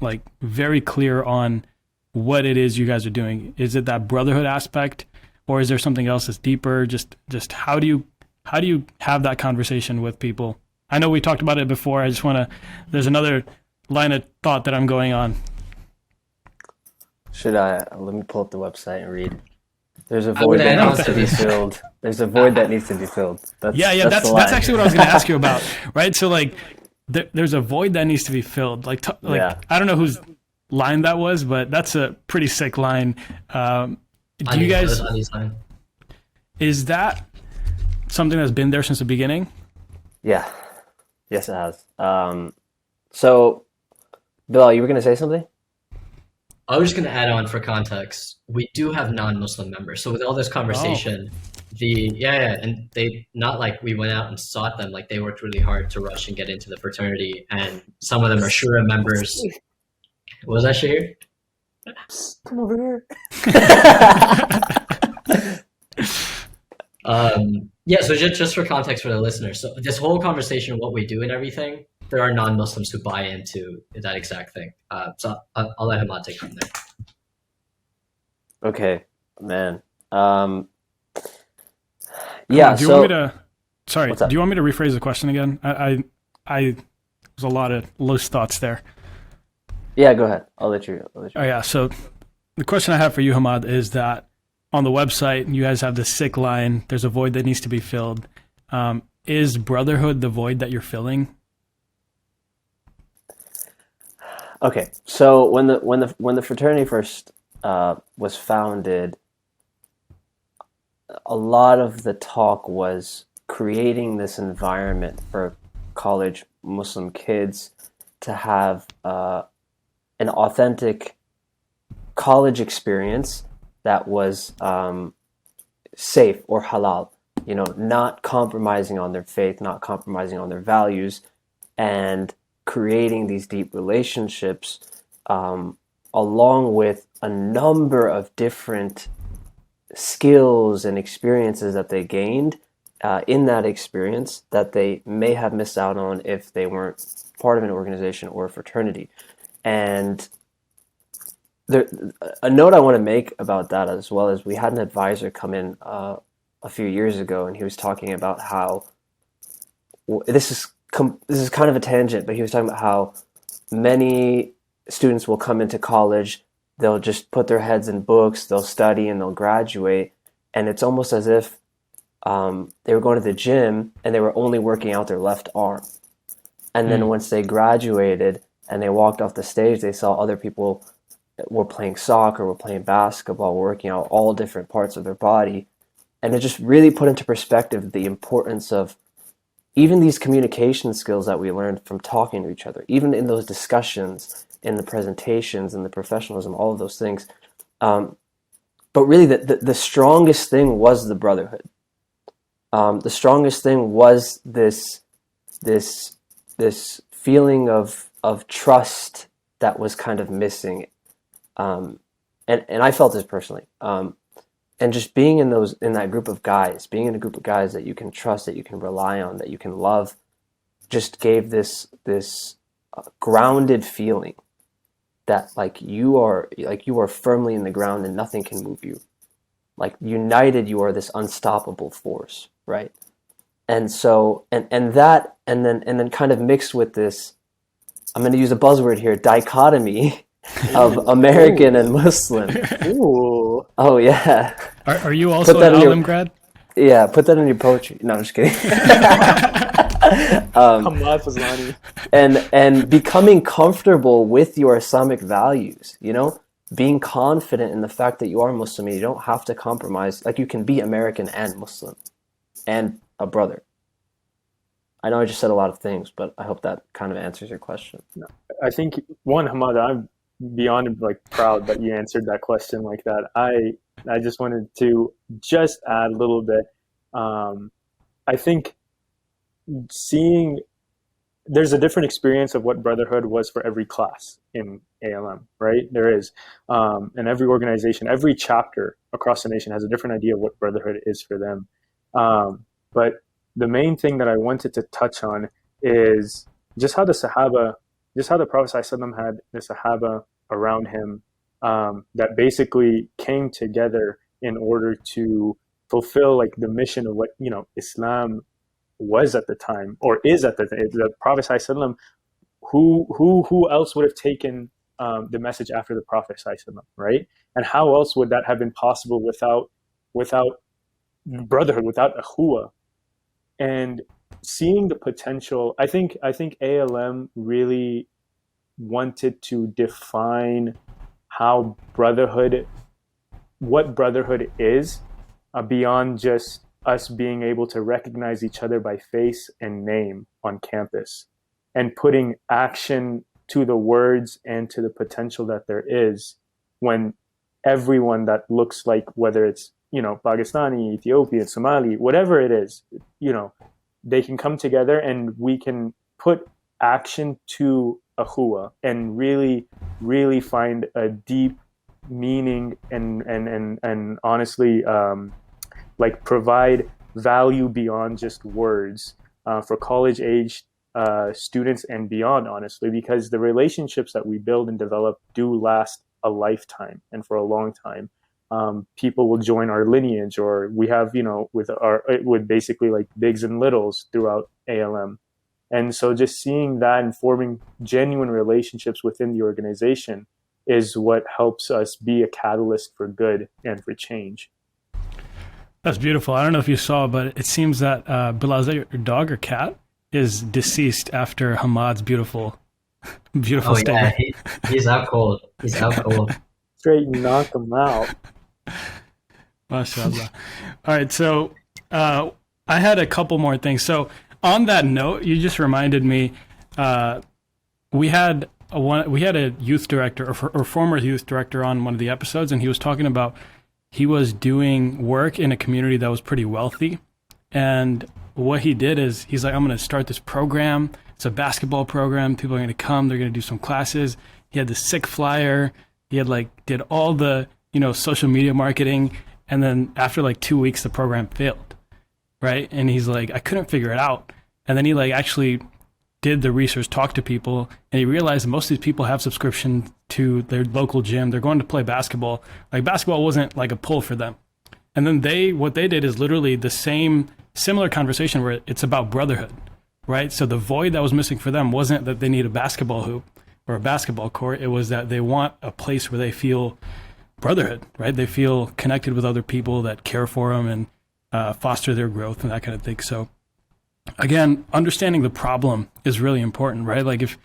like very clear on what it is you guys are doing. Is it that brotherhood aspect, or is there something else that's deeper? Just how do you have that conversation with people? I know we talked about it before. I just want to, there's another line of thought that I'm going on. Let me pull up the website and read. There's a void that needs to be filled. There's a void that needs to be filled. That's actually what I was going to ask you about, right? So like, there's a void that needs to be filled. Like, I don't know whose line that was, but that's a pretty sick line. Do you guys, is that something that's been there since the beginning? Yeah. Yes, it has. So, Bilal, you were going to say something? I was just going to add on for context. We do have non-Muslim members. So with all this conversation, and they, not like we went out and sought them, like they worked really hard to rush and get into the fraternity. And some of them are Shura members. What was that, Shaheer? Psst, come over here. Yeah, so just for context for the listeners, so this whole conversation, what we do and everything, there are non-Muslims who buy into that exact thing. So I'll let Hammad take from there. Okay, man. Do you want me to? Sorry, What's up? do you want me to rephrase the question again? There's a lot of loose thoughts there. Yeah, go ahead. I'll let you. Oh yeah. So the question I have for you, Hammad, is that on the website you guys have this sick line. There's a void that needs to be filled. Is brotherhood the void that you're filling? Okay, so when the fraternity first was founded, a lot of the talk was creating this environment for college Muslim kids to have an authentic college experience that was safe or halal, not compromising on their faith, not compromising on their values, and creating these deep relationships along with a number of different skills and experiences that they gained in that experience that they may have missed out on if they weren't part of an organization or a fraternity. And a note I want to make about that as well is we had an advisor come in a few years ago, and he was talking about how this is kind of a tangent, but he was talking about how many students will come into college, they'll just put their heads in books, they'll study, and they'll graduate, and it's almost as if they were going to the gym and they were only working out their left arm. And then once they graduated and they walked off the stage, they saw other people were playing soccer, were playing basketball, working out all different parts of their body. And it just really put into perspective the importance of even these communication skills that we learned from talking to each other, even in those discussions, in the presentations, in the professionalism, all of those things. But really the strongest thing was the brotherhood. The strongest thing was this feeling of trust that was kind of missing. And I felt this personally. And just being in that group of guys, being in a group of guys that you can trust, that you can rely on, that you can love, just gave this grounded feeling that you are firmly in the ground and nothing can move you. Like united, you are this unstoppable force, right? And so and then kind of mixed with this, I'm going to use a buzzword here, dichotomy of American and Muslim. Ooh. Oh yeah. Are you also an Alim grad? Yeah, put that in your poetry. No, I'm just kidding. Hammad Fazlani. And becoming comfortable with your Islamic values, being confident in the fact that you are Muslim and you don't have to compromise. Like you can be American and Muslim and a brother. I know I just said a lot of things, but I hope that kind of answers your question. I think Hammad, I'm beyond proud that you answered that question like that. I just wanted to just add a little bit. I think there's a different experience of what brotherhood was for every class in ALM, right? There is. And every organization, every chapter across the nation has a different idea of what brotherhood is for them. But the main thing that I wanted to touch on is just how the Prophet ﷺ had the Sahaba around him that basically came together in order to fulfill the mission of what Islam was at the time, or is at the time. The Prophet ﷺ, who else would have taken the message after the Prophet ﷺ, right? And how else would that have been possible without brotherhood, without akhuwa? And seeing the potential, I think ALM really wanted to define what brotherhood is, beyond just us being able to recognize each other by face and name on campus, and putting action to the words and to the potential that there is when everyone that looks like, whether it's Pakistani, Ethiopian, Somali, whatever it is, they can come together and we can put action to akhuwa and really, really find a deep meaning and honestly, like provide value beyond just words for college age students and beyond, honestly, because the relationships that we build and develop do last a lifetime and for a long time. People will join our lineage, or we have, with basically like bigs and littles throughout ALM. And so just seeing that and forming genuine relationships within the organization is what helps us be a catalyst for good and for change. That's beautiful. I don't know if you saw, but it seems that Bilal, is that your dog or cat, is deceased after Hammad's beautiful statement. Yeah, he's out cold. He's out cold. Straight knock him out. MashaAllah. All right, so I had a couple more things. So on that note, you just reminded me, we had a youth director or former youth director on one of the episodes, and he was talking about he was doing work in a community that was pretty wealthy. And what he did is he's like, I'm going to start this program. It's a basketball program. People are going to come. They're going to do some classes. He had this sick flyer. He had did all the, social media marketing. And then after 2 weeks, the program failed. Right. And he's like, I couldn't figure it out. And then he actually did the research, talked to people, and he realized that most of these people have subscription to their local gym. They're going to play basketball. Basketball wasn't a pull for them. And then what they did is literally the similar conversation where it's about brotherhood, right? So the void that was missing for them wasn't that they need a basketball hoop or a basketball court. It was that they want a place where they feel brotherhood, right? They feel connected with other people that care for them and foster their growth and that kind of thing. So again, understanding the problem is really important, right? If,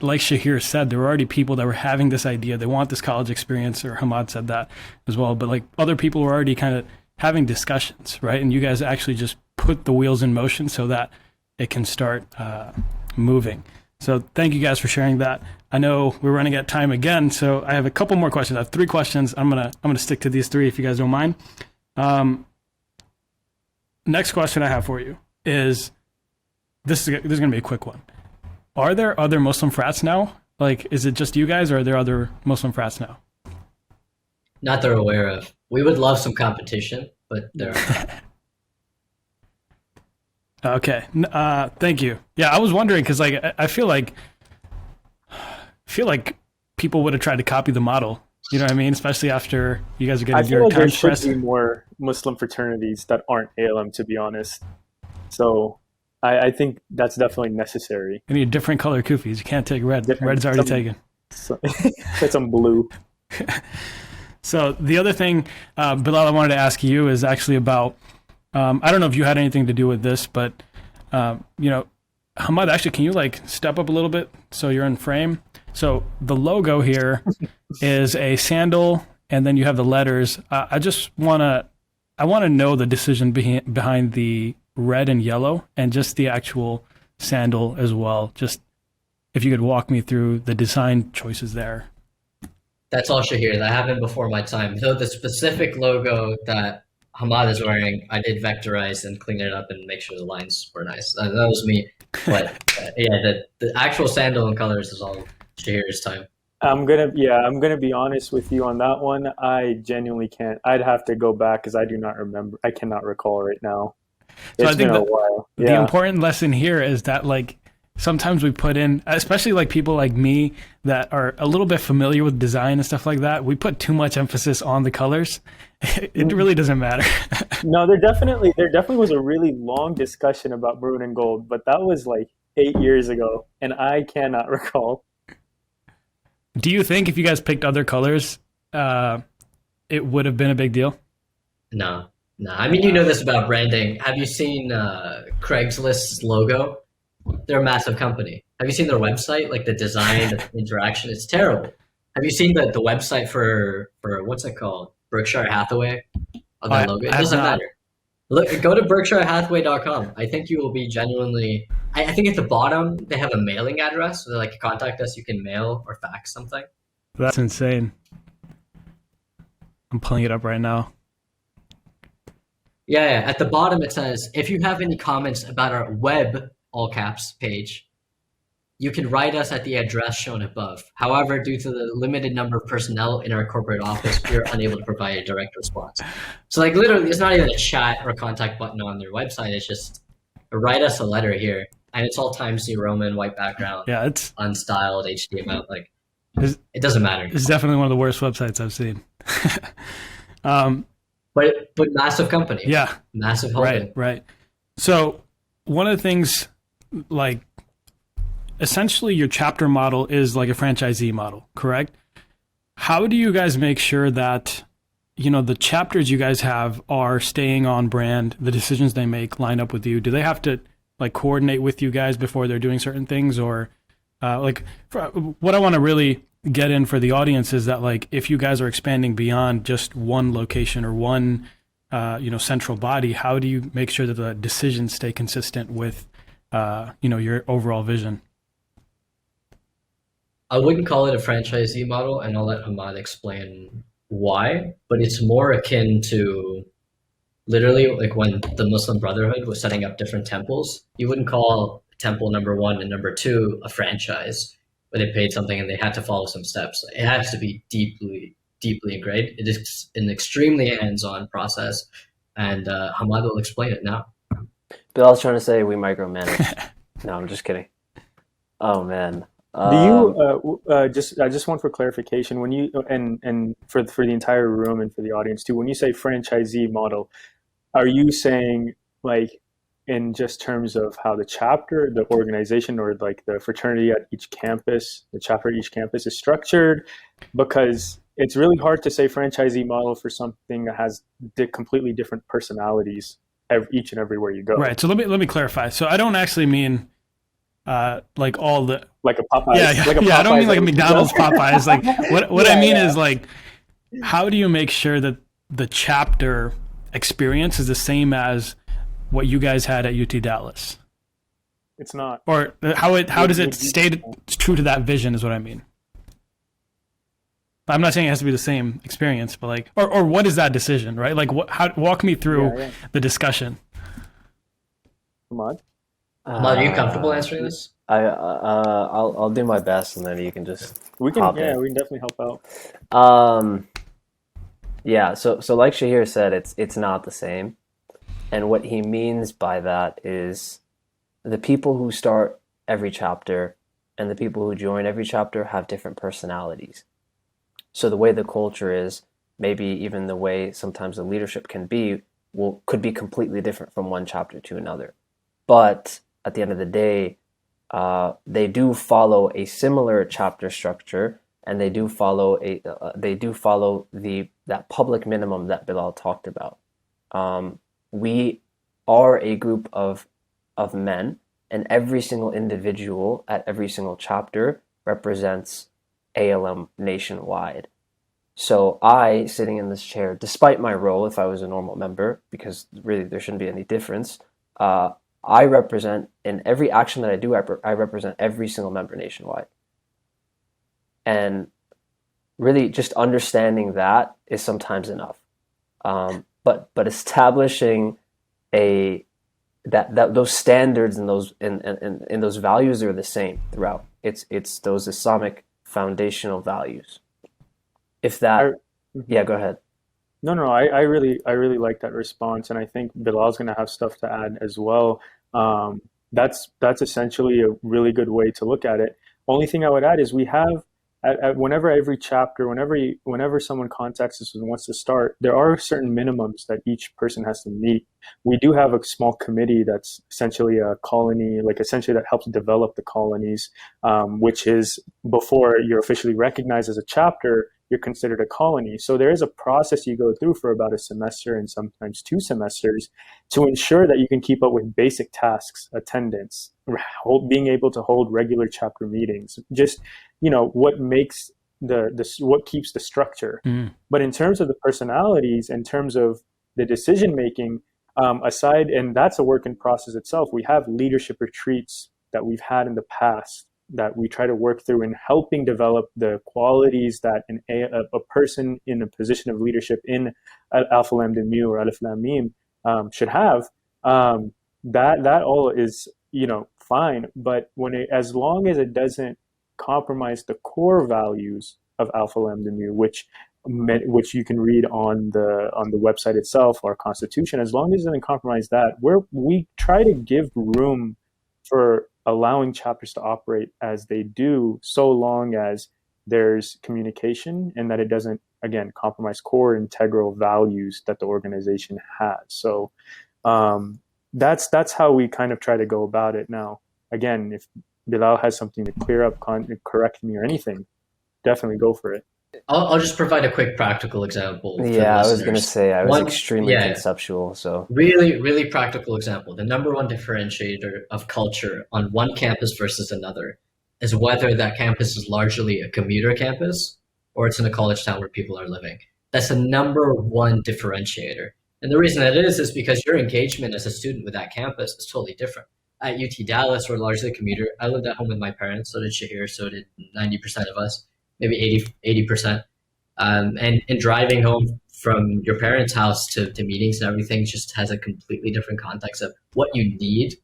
like Shaheer said, there were already people that were having this idea. They want this college experience, or Hammad said that as well. But other people were already kind of having discussions, right? And you guys actually just put the wheels in motion so that it can start moving. So thank you guys for sharing that. I know we're running out of time again, so I have a couple more questions. I have 3 questions. I'm gonna stick to these 3 if you guys don't mind. Next question I have for you is, this is going to be a quick one. Are there other Muslim frats now? Is it just you guys, or are there other Muslim frats now? Not they're aware of. We would love some competition, but there are. Okay. Thank you. Yeah, I was wondering because I feel like people would have tried to copy the model. You know what I mean? Especially after you guys are getting your there time should pressed. be more Muslim fraternities that aren't ALM, to be honest. So I think that's definitely necessary. You need different color kufis. You can't take red. Red's already taken. Get some blue. So the other thing, Bilal, I wanted to ask you is actually about, I don't know if you had anything to do with this, but, Hammad, actually, can you step up a little bit so you're in frame? So the logo here is a sandal, and then you have the letters. I want to know the decision behind the red and yellow, and just the actual sandal as well. Just if you could walk me through the design choices there. That's all Shaheer. That happened before my time. So the specific logo that Hammad is wearing, I did vectorize and clean it up and make sure the lines were nice. That was me. But the actual sandal and colors is all Shaheer's time. I'm gonna be honest with you on that one. I genuinely can't. I'd have to go back because I do not remember. I cannot recall right now. So it's been a while. The important lesson here is that sometimes we put in, especially people like me that are a little bit familiar with design and stuff like that, we put too much emphasis on the colors. It really doesn't matter. No, there definitely was a really long discussion about maroon and gold, but that was 8 years ago, and I cannot recall. Do you think if you guys picked other colors, it would have been a big deal? No. I mean, you know this about branding. Have you seen Craigslist's logo? They're a massive company. Have you seen their website? The design, the interaction, it's terrible. Have you seen the website for what's it called? Berkshire Hathaway? Their logo? It doesn't matter. Look, go to BerkshireHathaway.com. I think you will be genuinely. I think at the bottom they have a mailing address. So they're contact us. You can mail or fax something. That's insane. I'm pulling it up right now. Yeah. At the bottom it says, if you have any comments about our web, all caps, page, you can write us at the address shown above. However, due to the limited number of personnel in our corporate office, we are unable to provide a direct response. So like literally, it's not even a chat or contact button on their website. It's just write us a letter here. And it's all Times New Roman, white background, Yeah, it's unstyled HTML. Like it doesn't matter. It's definitely one of the worst websites I've seen. But massive company. Yeah. Massive holding. Right. So one of the things, like, essentially your chapter model is like a franchisee model, correct? How do you guys make sure that, you know, the chapters you guys have are staying on brand, the decisions they make line up with you? Do they have to like coordinate with you guys before they're doing certain things? Or what I want to really get in for the audience is that, like, if you guys are expanding beyond just one location or one central body, how do you make sure that the decisions stay consistent with your overall vision? I wouldn't call it a franchisee model, and I'll let Hammad explain why, but it's more akin to literally like when the Muslim Brotherhood was setting up different temples. You wouldn't call temple number 1 and number 2 a franchise where they paid something and they had to follow some steps. It has to be deeply ingrained. It is an extremely hands-on process, and Hammad will explain it now. Bilal's trying to say we micromanage. No, I'm just kidding. Oh man. Do you I just want for clarification, when you and for the entire room and for the audience too, when you say franchisee model, are you saying like in just terms of how the chapter, the organization, or like the fraternity at each campus, the chapter at each campus is structured? Because it's really hard to say franchisee model for something that has completely different personalities each and everywhere you go. Right. So let me clarify. So I don't actually mean like all the like a Popeyes. Yeah. I don't mean like a McDonald's Popeyes. Like what I mean is like, how do you make sure that the chapter experience is the same as what you guys had at UT Dallas? It's not. Or how does it stay true to that vision is what I mean. I'm not saying it has to be the same experience, but like, or what is that decision, right? Like, walk me through the discussion. Ahmad? Ahmad, are you comfortable answering this? I'll do my best, and then you can just we can definitely help out. So like Shaheer said, it's not the same, and what he means by that is the people who start every chapter and the people who join every chapter have different personalities. So the way the culture is, maybe even the way sometimes the leadership can be, could be completely different from one chapter to another. But at the end of the day, they do follow a similar chapter structure, and they do follow that public minimum that Bilal talked about. We are a group of men, and every single individual at every single chapter represents ALM nationwide. So I, sitting in this chair, despite my role, if I was a normal member, because really there shouldn't be any difference, I represent, in every action that I do, I represent every single member nationwide. And really just understanding that is sometimes enough. But establishing that those standards and those values are the same throughout. It's those Islamic foundational values. If that, go ahead. No, I really like that response, and I think Bilal's going to have stuff to add as well. That's essentially a really good way to look at it. Only thing I would add is we have whenever every chapter, whenever someone contacts us and wants to start, there are certain minimums that each person has to meet. We do have a small committee that's essentially a colony, like essentially that helps develop the colonies, which is before you're officially recognized as a chapter, you're considered a colony. So there is a process you go through for about a semester and sometimes 2 semesters to ensure that you can keep up with basic tasks, attendance, being able to hold regular chapter meetings, just, what makes what keeps the structure. But in terms of the personalities, in terms of the decision making, aside, and that's a work in process itself, we have leadership retreats that we've had in the past that we try to work through in helping develop the qualities that a person in a position of leadership in Alpha Lambda Mu or Alif Lam Mim should have. That all is, fine. But as long as it doesn't compromise the core values of Alpha Lambda Nu, which you can read on the website itself, our constitution, as long as it doesn't compromise that, we try to give room for allowing chapters to operate as they do, so long as there's communication and that it doesn't, again, compromise core integral values that the organization has. So that's how we kind of try to go about it. Now, again, if Bilal has something to clear up, correct me or anything, definitely go for it. I'll just provide a quick practical example. Yeah, I was going to say I was extremely conceptual. So really, really practical example. The number one differentiator of culture on one campus versus another is whether that campus is largely a commuter campus or it's in a college town where people are living. That's the number one differentiator. And the reason that is because your engagement as a student with that campus is totally different. At UT Dallas, we're largely a commuter. I lived at home with my parents, so did Shaheer, so did 90% of us, maybe 80%. And driving home from your parents' house to meetings and everything just has a completely different context of what you need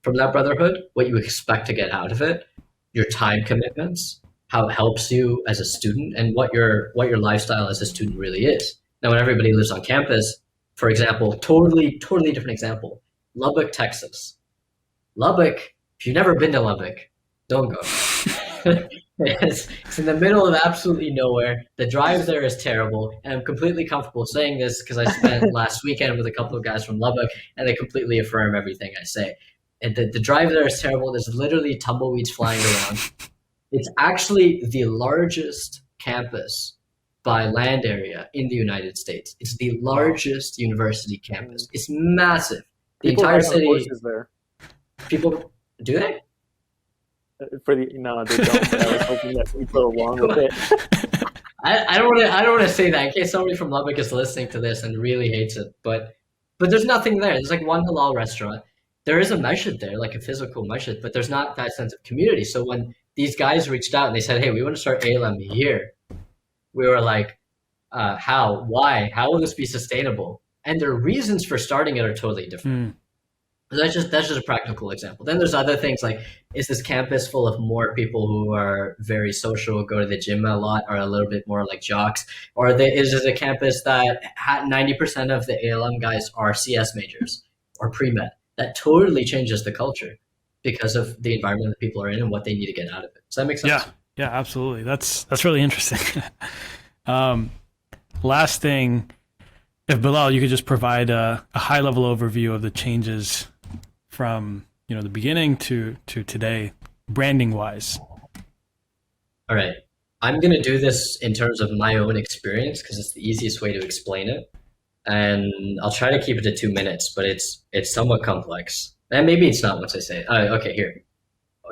from that brotherhood, what you expect to get out of it, your time commitments, how it helps you as a student, and what your lifestyle as a student really is. Now, when everybody lives on campus, for example, totally different example, Lubbock, Texas. Lubbock, if you've never been to Lubbock, don't go. It's in the middle of absolutely nowhere. The drive there is terrible, and I'm completely comfortable saying this because I spent last weekend with a couple of guys from Lubbock, and they completely affirm everything I say. And the drive there is terrible. There's literally tumbleweeds flying around. It's actually the largest campus by land area in the United States. It's the largest university campus. It's massive. The entire city. There. People do they? No, they don't. But I was hoping that we go along with it. I don't want to say that in case somebody from Lubbock is listening to this and really hates it. But there's nothing there. There's like one halal restaurant. There is a masjid there, like a physical masjid, but there's not that sense of community. So when these guys reached out and they said, "Hey, we want to start ALM here," we were like, "How? Why? How will this be sustainable?" And their reasons for starting it are totally different. That's just a practical example. Then there's other things like, is this campus full of more people who are very social, go to the gym a lot, are a little bit more like jocks? Or is it a campus that 90% of the ALM guys are CS majors or pre-med? That totally changes the culture because of the environment that people are in and what they need to get out of it. Does that make sense? Yeah, absolutely. That's really interesting. Last thing, if Bilal, you could just provide a high-level overview of the changes from the beginning to today, branding wise. All right, I'm gonna do this in terms of my own experience because it's the easiest way to explain it, and I'll try to keep it to 2 minutes. But it's somewhat complex, and maybe it's not once I say it. Okay, here.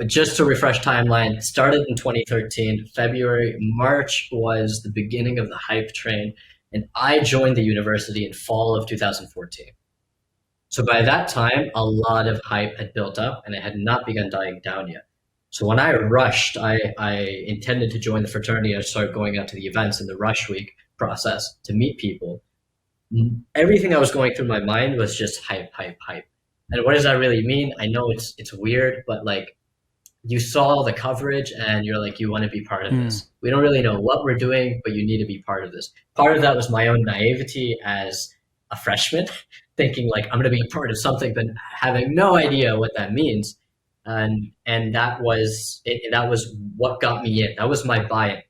Just to refresh timeline, started in 2013, February, March was the beginning of the hype train, and I joined the university in fall of 2014. So by that time, a lot of hype had built up and it had not begun dying down yet. So when I rushed, I intended to join the fraternity and start going out to the events in the rush week process to meet people. Everything that was going through my mind was just hype, hype, hype. And what does that really mean? I know it's weird, but like you saw the coverage and you're like, you want to be part of this. We don't really know what we're doing, but you need to be part of this. Part of that was my own naivety as a freshman, thinking like I'm going to be a part of something, but having no idea what that means. And that was it. That was what got me in. That was my buy-in.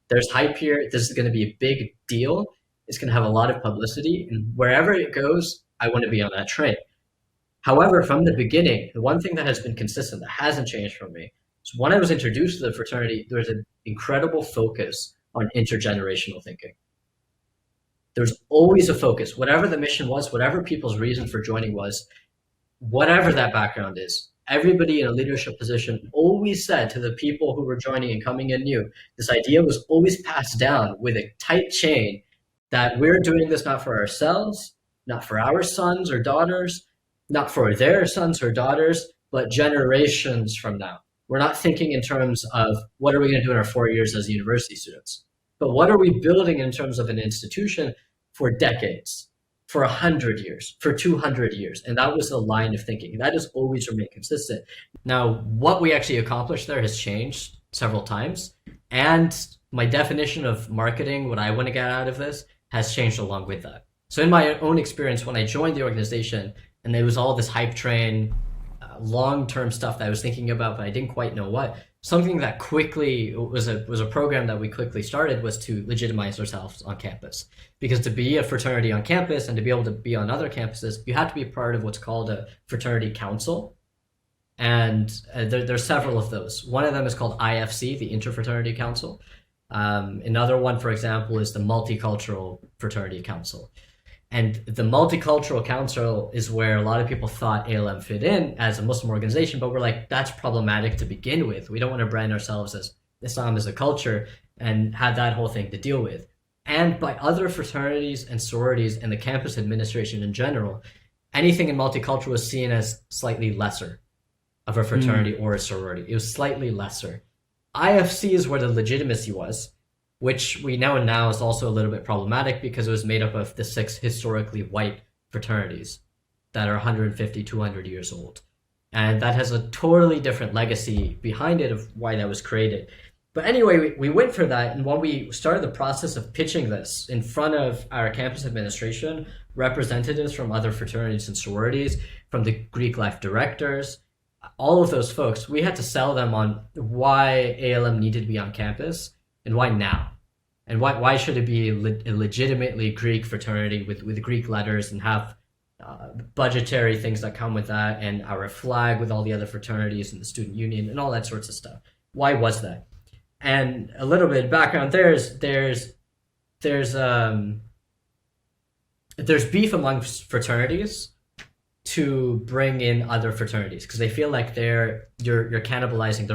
There's hype here. This is going to be a big deal. It's going to have a lot of publicity, and wherever it goes, I want to be on that train. However, from the beginning, the one thing that has been consistent, that hasn't changed for me, is when I was introduced to the fraternity, there was an incredible focus on intergenerational thinking. There's always a focus, whatever the mission was, whatever people's reason for joining was, whatever that background is. Everybody in a leadership position always said to the people who were joining and coming in new, this idea was always passed down with a tight chain that we're doing this not for ourselves, not for our sons or daughters, not for their sons or daughters, but generations from now. We're not thinking in terms of what are we going to do in our 4 years as university students, but what are we building in terms of an institution for decades, for 100 years, for 200 years. And that was the line of thinking. That has always remained consistent. Now, what we actually accomplished there has changed several times. And my definition of marketing, what I want to get out of this, has changed along with that. So in my own experience, when I joined the organization, and there was all this hype train, long-term stuff that I was thinking about, but I didn't quite know what. Something that quickly was a program that we quickly started was to legitimize ourselves on campus. Because to be a fraternity on campus and to be able to be on other campuses, you have to be a part of what's called a fraternity council. And there's several of those. One of them is called IFC, the Interfraternity Council. Another one, for example, is the Multicultural Fraternity Council. And the Multicultural Council is where a lot of people thought ALM fit in as a Muslim organization, but we're like, that's problematic to begin with. We don't want to brand ourselves as Islam as a culture and had that whole thing to deal with. And by other fraternities and sororities and the campus administration in general, anything in multicultural was seen as slightly lesser of a fraternity or a sorority. It was slightly lesser. IFC is where the legitimacy was, which we now is also a little bit problematic because it was made up of the 6 historically white fraternities that are 150, 200 years old. And that has a totally different legacy behind it of why that was created. But anyway, we went for that. And when we started the process of pitching this in front of our campus administration, representatives from other fraternities and sororities, from the Greek life directors, all of those folks, we had to sell them on why ALM needed to be on campus and why now. And why should it be a legitimately Greek fraternity with Greek letters and have budgetary things that come with that and our flag with all the other fraternities and the student union and all that sorts of stuff? Why was that? And a little bit of background, there's beef amongst fraternities to bring in other fraternities because they feel like you're cannibalizing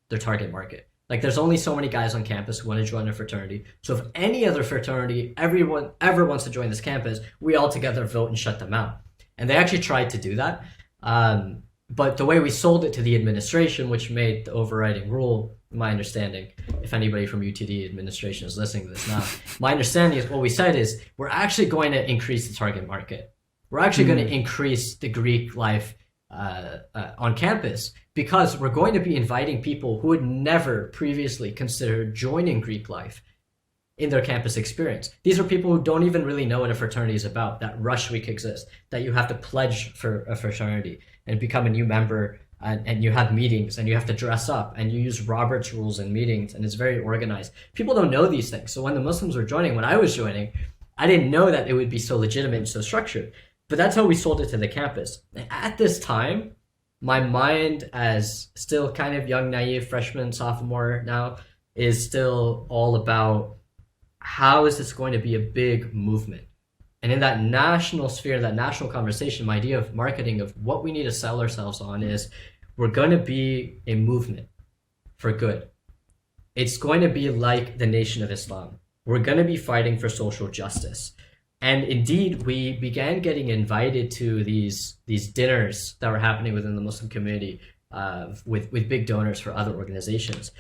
their target market. Like there's only so many guys on campus who want to join a fraternity. So if any other fraternity, everyone ever wants to join this campus, we all together vote and shut them out. And they actually tried to do that. But the way we sold it to the administration, which made the overriding rule, my understanding, if anybody from UTD administration is listening to this now, my understanding is what we said is we're actually going to increase the target market. We're actually going to increase the Greek life on campus because we're going to be inviting people who had never previously considered joining Greek life in their campus experience. These are people who don't even really know what a fraternity is about, that rush week exists, that you have to pledge for a fraternity and become a new member, and you have meetings and you have to dress up and you use Robert's rules in meetings and it's very organized. People don't know these things. So when the Muslims were joining, when I was joining, I didn't know that it would be so legitimate and so structured. But that's how we sold it to the campus. At this time, my mind as still kind of young, naive freshman, sophomore now is still all about how is this going to be a big movement? And in that national sphere, that national conversation, my idea of marketing, of what we need to sell ourselves on is we're going to be a movement for good. It's going to be like the Nation of Islam. We're going to be fighting for social justice. And indeed, we began getting invited to these dinners that were happening within the Muslim community with big donors for other organizations.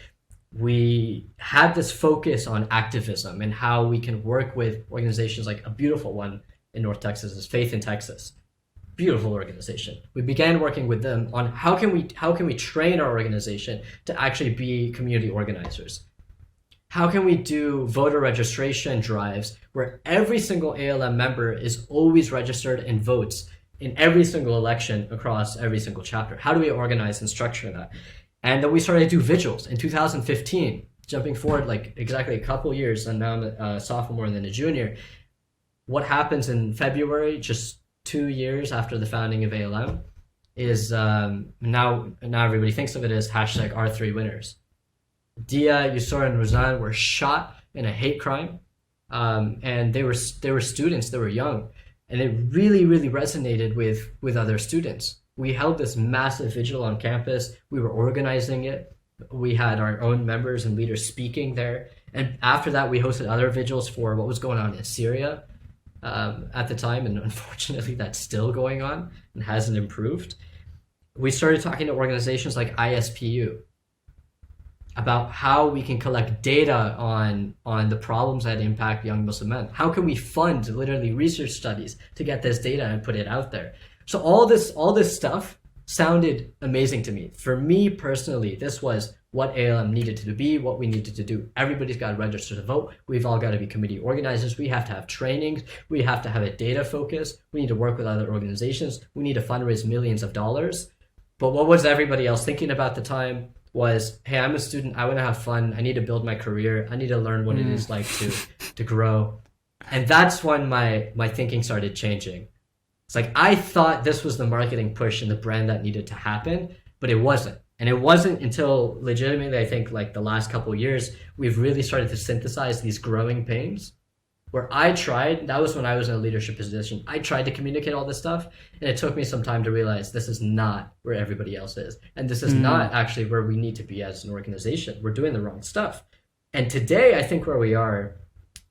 We had this focus on activism and how we can work with organizations like a beautiful one in North Texas is Faith in Texas. Beautiful organization. We began working with them on how can we train our organization to actually be community organizers. How can we do voter registration drives where every single ALM member is always registered and votes in every single election across every single chapter? How do we organize and structure that? And then we started to do vigils in 2015, jumping forward like exactly a couple years, and now I'm a sophomore and then a junior. What happens in February, just 2 years after the founding of ALM, is now everybody thinks of it as hashtag R3 winners. Dia, Yusor, and Rozan were shot in a hate crime, and they were students, they were young, and it really, really resonated with other students. We held this massive vigil on campus. We were organizing it. We had our own members and leaders speaking there. And after that, we hosted other vigils for what was going on in Syria at the time. And unfortunately, that's still going on and hasn't improved. We started talking to organizations like ISPU. about how we can collect data on the problems that impact young Muslim men. How can we fund literally research studies to get this data and put it out there? So all this stuff sounded amazing to me. For me personally, this was what ALM needed to be, what we needed to do. Everybody's got to register to vote. We've all got to be committee organizers. We have to have trainings. We have to have a data focus. We need to work with other organizations. We need to fundraise millions of dollars. But what was everybody else thinking about the time was, hey, I'm a student. I want to have fun. I need to build my career. I need to learn what it is like to grow. And that's when my thinking started changing. It's like, I thought this was the marketing push and the brand that needed to happen, but it wasn't. And it wasn't until legitimately, I think, like the last couple of years, we've really started to synthesize these growing pains where I tried, that was when I was in a leadership position, I tried to communicate all this stuff, and it took me some time to realize this is not where everybody else is. And this is not actually where we need to be as an organization. We're doing the wrong stuff. And today, I think where we are,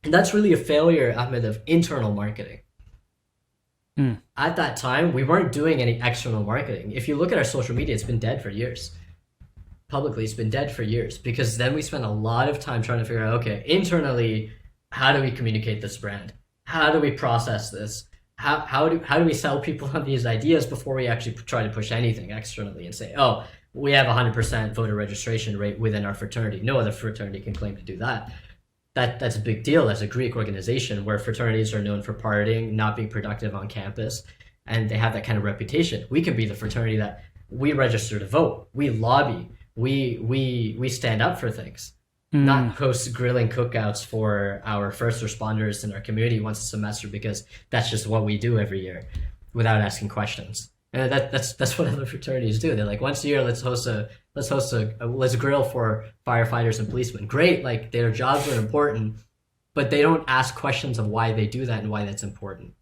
and that's really a failure, Ahmed, of internal marketing. At that time, we weren't doing any external marketing. If you look at our social media, it's been dead for years. Publicly, it's been dead for years, because then we spent a lot of time trying to figure out, okay, internally, how do we communicate this brand? How do we process this? How do we sell people on these ideas before we actually try to push anything externally and say, oh, we have 100% voter registration rate within our fraternity. No other fraternity can claim to do that. That's a big deal as a Greek organization where fraternities are known for partying, not being productive on campus, and they have that kind of reputation. We can be the fraternity that we register to vote, we lobby, we stand up for things, not host grilling cookouts for our first responders in our community once a semester because that's just what we do every year without asking questions. And that's what other fraternities do. They're like, once a year, let's grill for firefighters and policemen. Great, like their jobs are important, but they don't ask questions of why they do that and why that's important.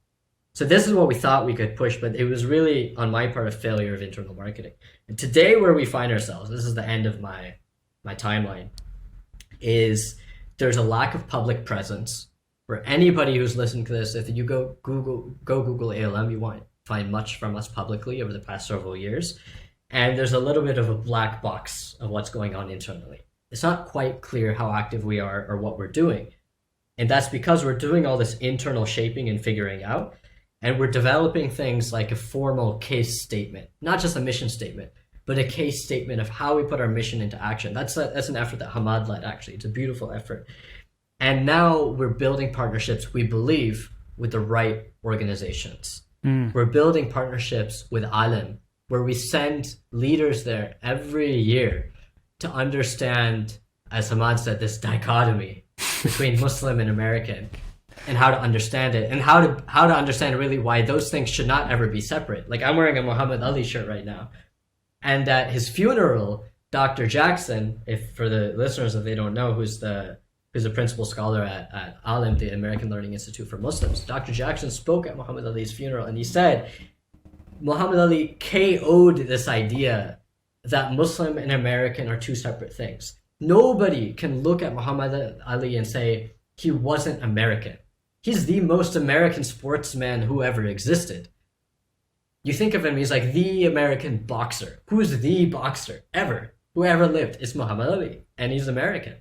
So this is what we thought we could push, but it was really, on my part, a failure of internal marketing. And today, where we find ourselves, this is the end of my timeline, is there's a lack of public presence where anybody who's listening to this, if you go Google ALM, you won't find much from us publicly over the past several years. And there's a little bit of a black box of what's going on internally. It's not quite clear how active we are or what we're doing. And that's because we're doing all this internal shaping and figuring out. And we're developing things like a formal case statement, not just a mission statement, but a case statement of how we put our mission into action. That's an effort that Hammad led, actually. It's a beautiful effort. And now we're building partnerships, we believe, with the right organizations. We're building partnerships with Alim, where we send leaders there every year to understand, as Hammad said, this dichotomy between Muslim and American, and how to understand it, and how to understand really why those things should not ever be separate. Like, I'm wearing a Muhammad Ali shirt right now, and at his funeral, Dr. Jackson, if for the listeners, if they don't know, who's a principal scholar at Alim, the American Learning Institute for Muslims, Dr. Jackson spoke at Muhammad Ali's funeral, and he said Muhammad Ali KO'd this idea that Muslim and American are two separate things. Nobody can look at Muhammad Ali and say he wasn't American. He's the most American sportsman who ever existed. You think of him, he's like the American boxer. Who's the boxer ever? Who ever lived? It's Muhammad Ali, and he's American.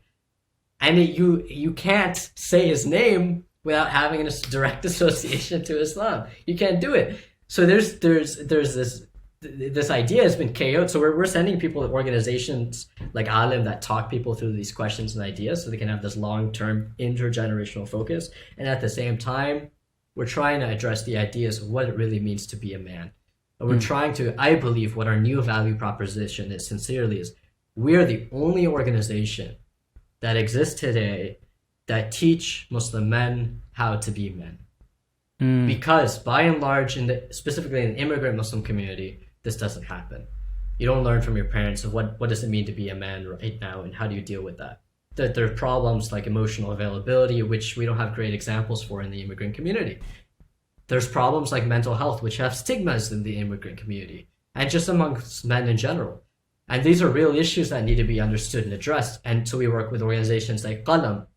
And you can't say his name without having a direct association to Islam. You can't do it. So there's this idea has been KO'd. So we're sending people to organizations like Alim that talk people through these questions and ideas so they can have this long-term intergenerational focus. And at the same time, we're trying to address the ideas of what it really means to be a man. And we're trying to, I believe, what our new value proposition is sincerely is, we're the only organization that exists today that teach Muslim men how to be men. Because by and large, specifically in the immigrant Muslim community, this doesn't happen. You don't learn from your parents of what does it mean to be a man right now and how do you deal with that. There are problems like emotional availability, which we don't have great examples for in the immigrant community. There's problems like mental health, which have stigmas in the immigrant community and just amongst men in general. And these are real issues that need to be understood and addressed. And so we work with organizations like Qalam,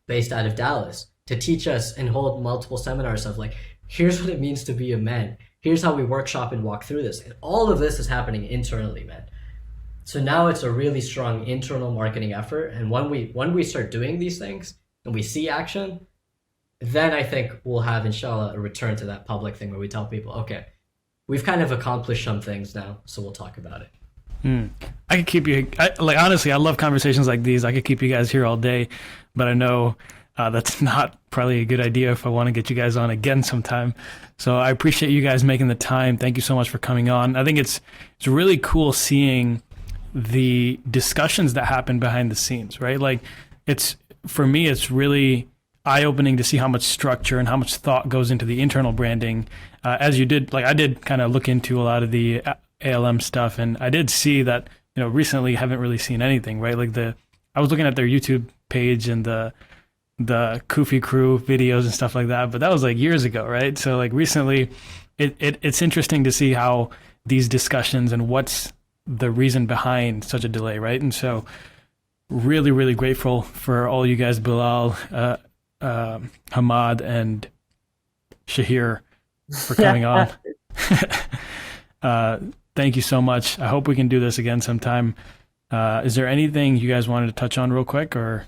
based out of Dallas, to teach us and hold multiple seminars of like, here's what it means to be a man. Here's how we workshop and walk through this. And all of this is happening internally, man. So now it's a really strong internal marketing effort. And when we start doing these things and we see action, then I think we'll have, inshallah, a return to that public thing where we tell people, okay, we've kind of accomplished some things now, so we'll talk about it. I could keep you, honestly, I love conversations like these. I could keep you guys here all day, but I know that's not probably a good idea if I want to get you guys on again sometime. So I appreciate you guys making the time. Thank you so much for coming on. I think it's really cool seeing the discussions that happen behind the scenes, right? Like for me, it's really eye-opening to see how much structure and how much thought goes into the internal branding. As you did, I did kind of look into a lot of the ALM stuff, and I did see that, recently haven't really seen anything, right? Like I was looking at their YouTube page and the Kufi Crew videos and stuff like that, but that was like years ago, right? So like recently, it's interesting to see how these discussions and what's the reason behind such a delay, right? And so really, really grateful for all you guys, Bilal, Hammad, and Shaheer, for coming on. Thank you so much. I hope we can do this again sometime. Is there anything you guys wanted to touch on real quick, or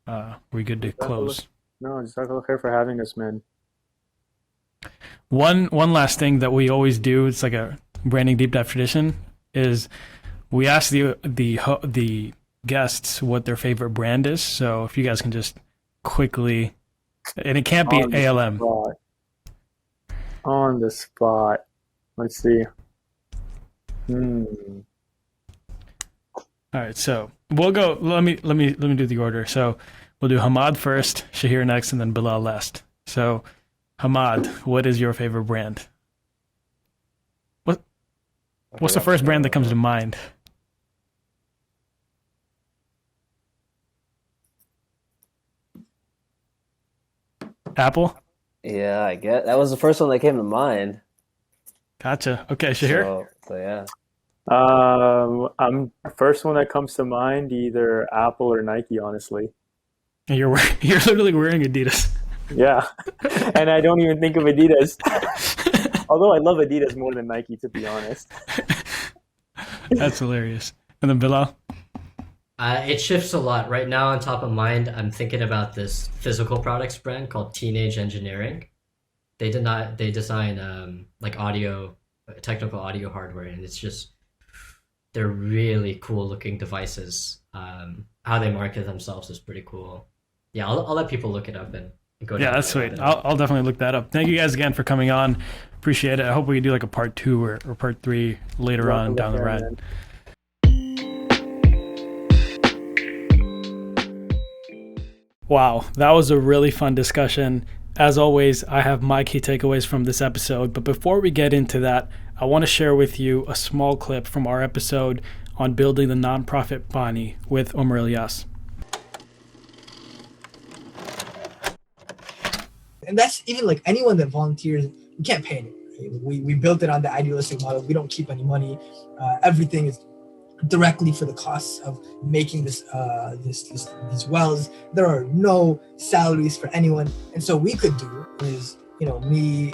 are we good to close? No, Jazakallah khair for having us, man. One last thing that we always do, it's like a branding deep dive tradition, is we ask the guests what their favorite brand is. So if you guys can just quickly, and it can't be ALM. On the spot. Let's see. All right, so we'll go. Let me do the order. So we'll do Hammad first, Shaheer next, and then Bilal last. So Hammad, what is your favorite brand? What's the first brand that comes to mind? Apple? Yeah, I get that was the first one that came to mind. Gotcha. Okay, Shaheer? So yeah. First one that comes to mind, either Apple or Nike, honestly. You're literally wearing Adidas. Yeah, and I don't even think of Adidas. Although I love Adidas more than Nike, to be honest. That's hilarious. And then Bilal? It shifts a lot. Right now, on top of mind, I'm thinking about this physical products brand called Teenage Engineering. They design like technical audio hardware, and they're really cool looking devices. How they market themselves is pretty cool. Yeah, I'll let people look it up and go. Yeah, that's sweet. I'll definitely look that up. Thank you guys again for coming on. Appreciate it. I hope we can do like a part 2 or part 3 later on down the road. Wow, that was a really fun discussion. As always, I have my key takeaways from this episode, but before we get into that, I want to share with you a small clip from our episode on building the nonprofit Bani with Omar Ilyas. And that's even like anyone that volunteers, we can't pay anyone. Right? We built it on the idealistic model. We don't keep any money. Everything is directly for the costs of making these wells. There are no salaries for anyone, and so we could do is, me,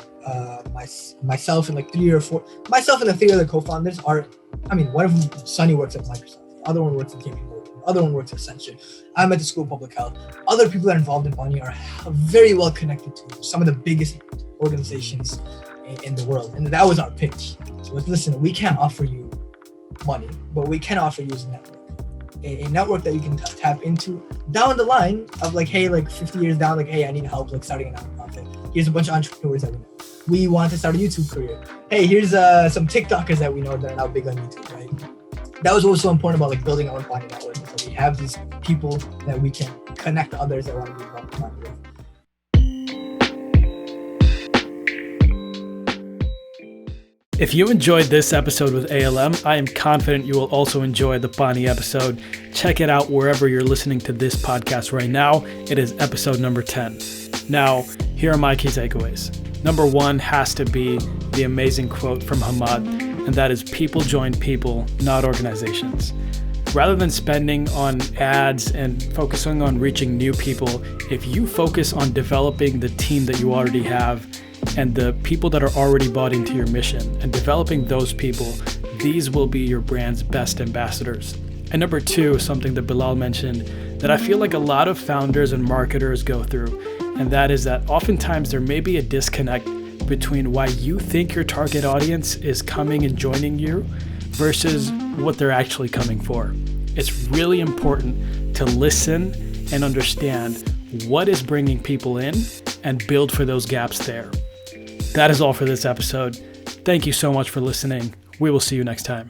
myself and like 3 or 4, myself and the 3 other co-founders are, one of them, Sunny, works at Microsoft, the other one works at KP Morgan, the other one works at Ascension. I'm at the School of Public Health. Other people that are involved in Bani are very well connected to some of the biggest organizations in the world, and that was our pitch. So listen, we can't offer you money, but we can offer you a network that you can tap into down the line of like, hey, like 50 years down, like, hey, I need help like starting a nonprofit. Here's a bunch of entrepreneurs that we know. We want to start a YouTube career. Hey, here's some TikTokers that we know that are now big on YouTube, right? That was also important about like building our Bani network. So we have these people that we can connect to others that want to be involved in Bani with. If you enjoyed this episode with ALM, I am confident you will also enjoy the Bani episode. Check it out wherever you're listening to this podcast right now. It is episode number 10. Now, here are my key takeaways. Number 1 has to be the amazing quote from Hammad, and that is, people join people, not organizations. Rather than spending on ads and focusing on reaching new people, if you focus on developing the team that you already have and the people that are already bought into your mission and developing those people, these will be your brand's best ambassadors. And number two, something that Bilal mentioned that I feel like a lot of founders and marketers go through, and that is that oftentimes there may be a disconnect between why you think your target audience is coming and joining you versus what they're actually coming for. It's really important to listen and understand what is bringing people in and build for those gaps there. That is all for this episode. Thank you so much for listening. We will see you next time.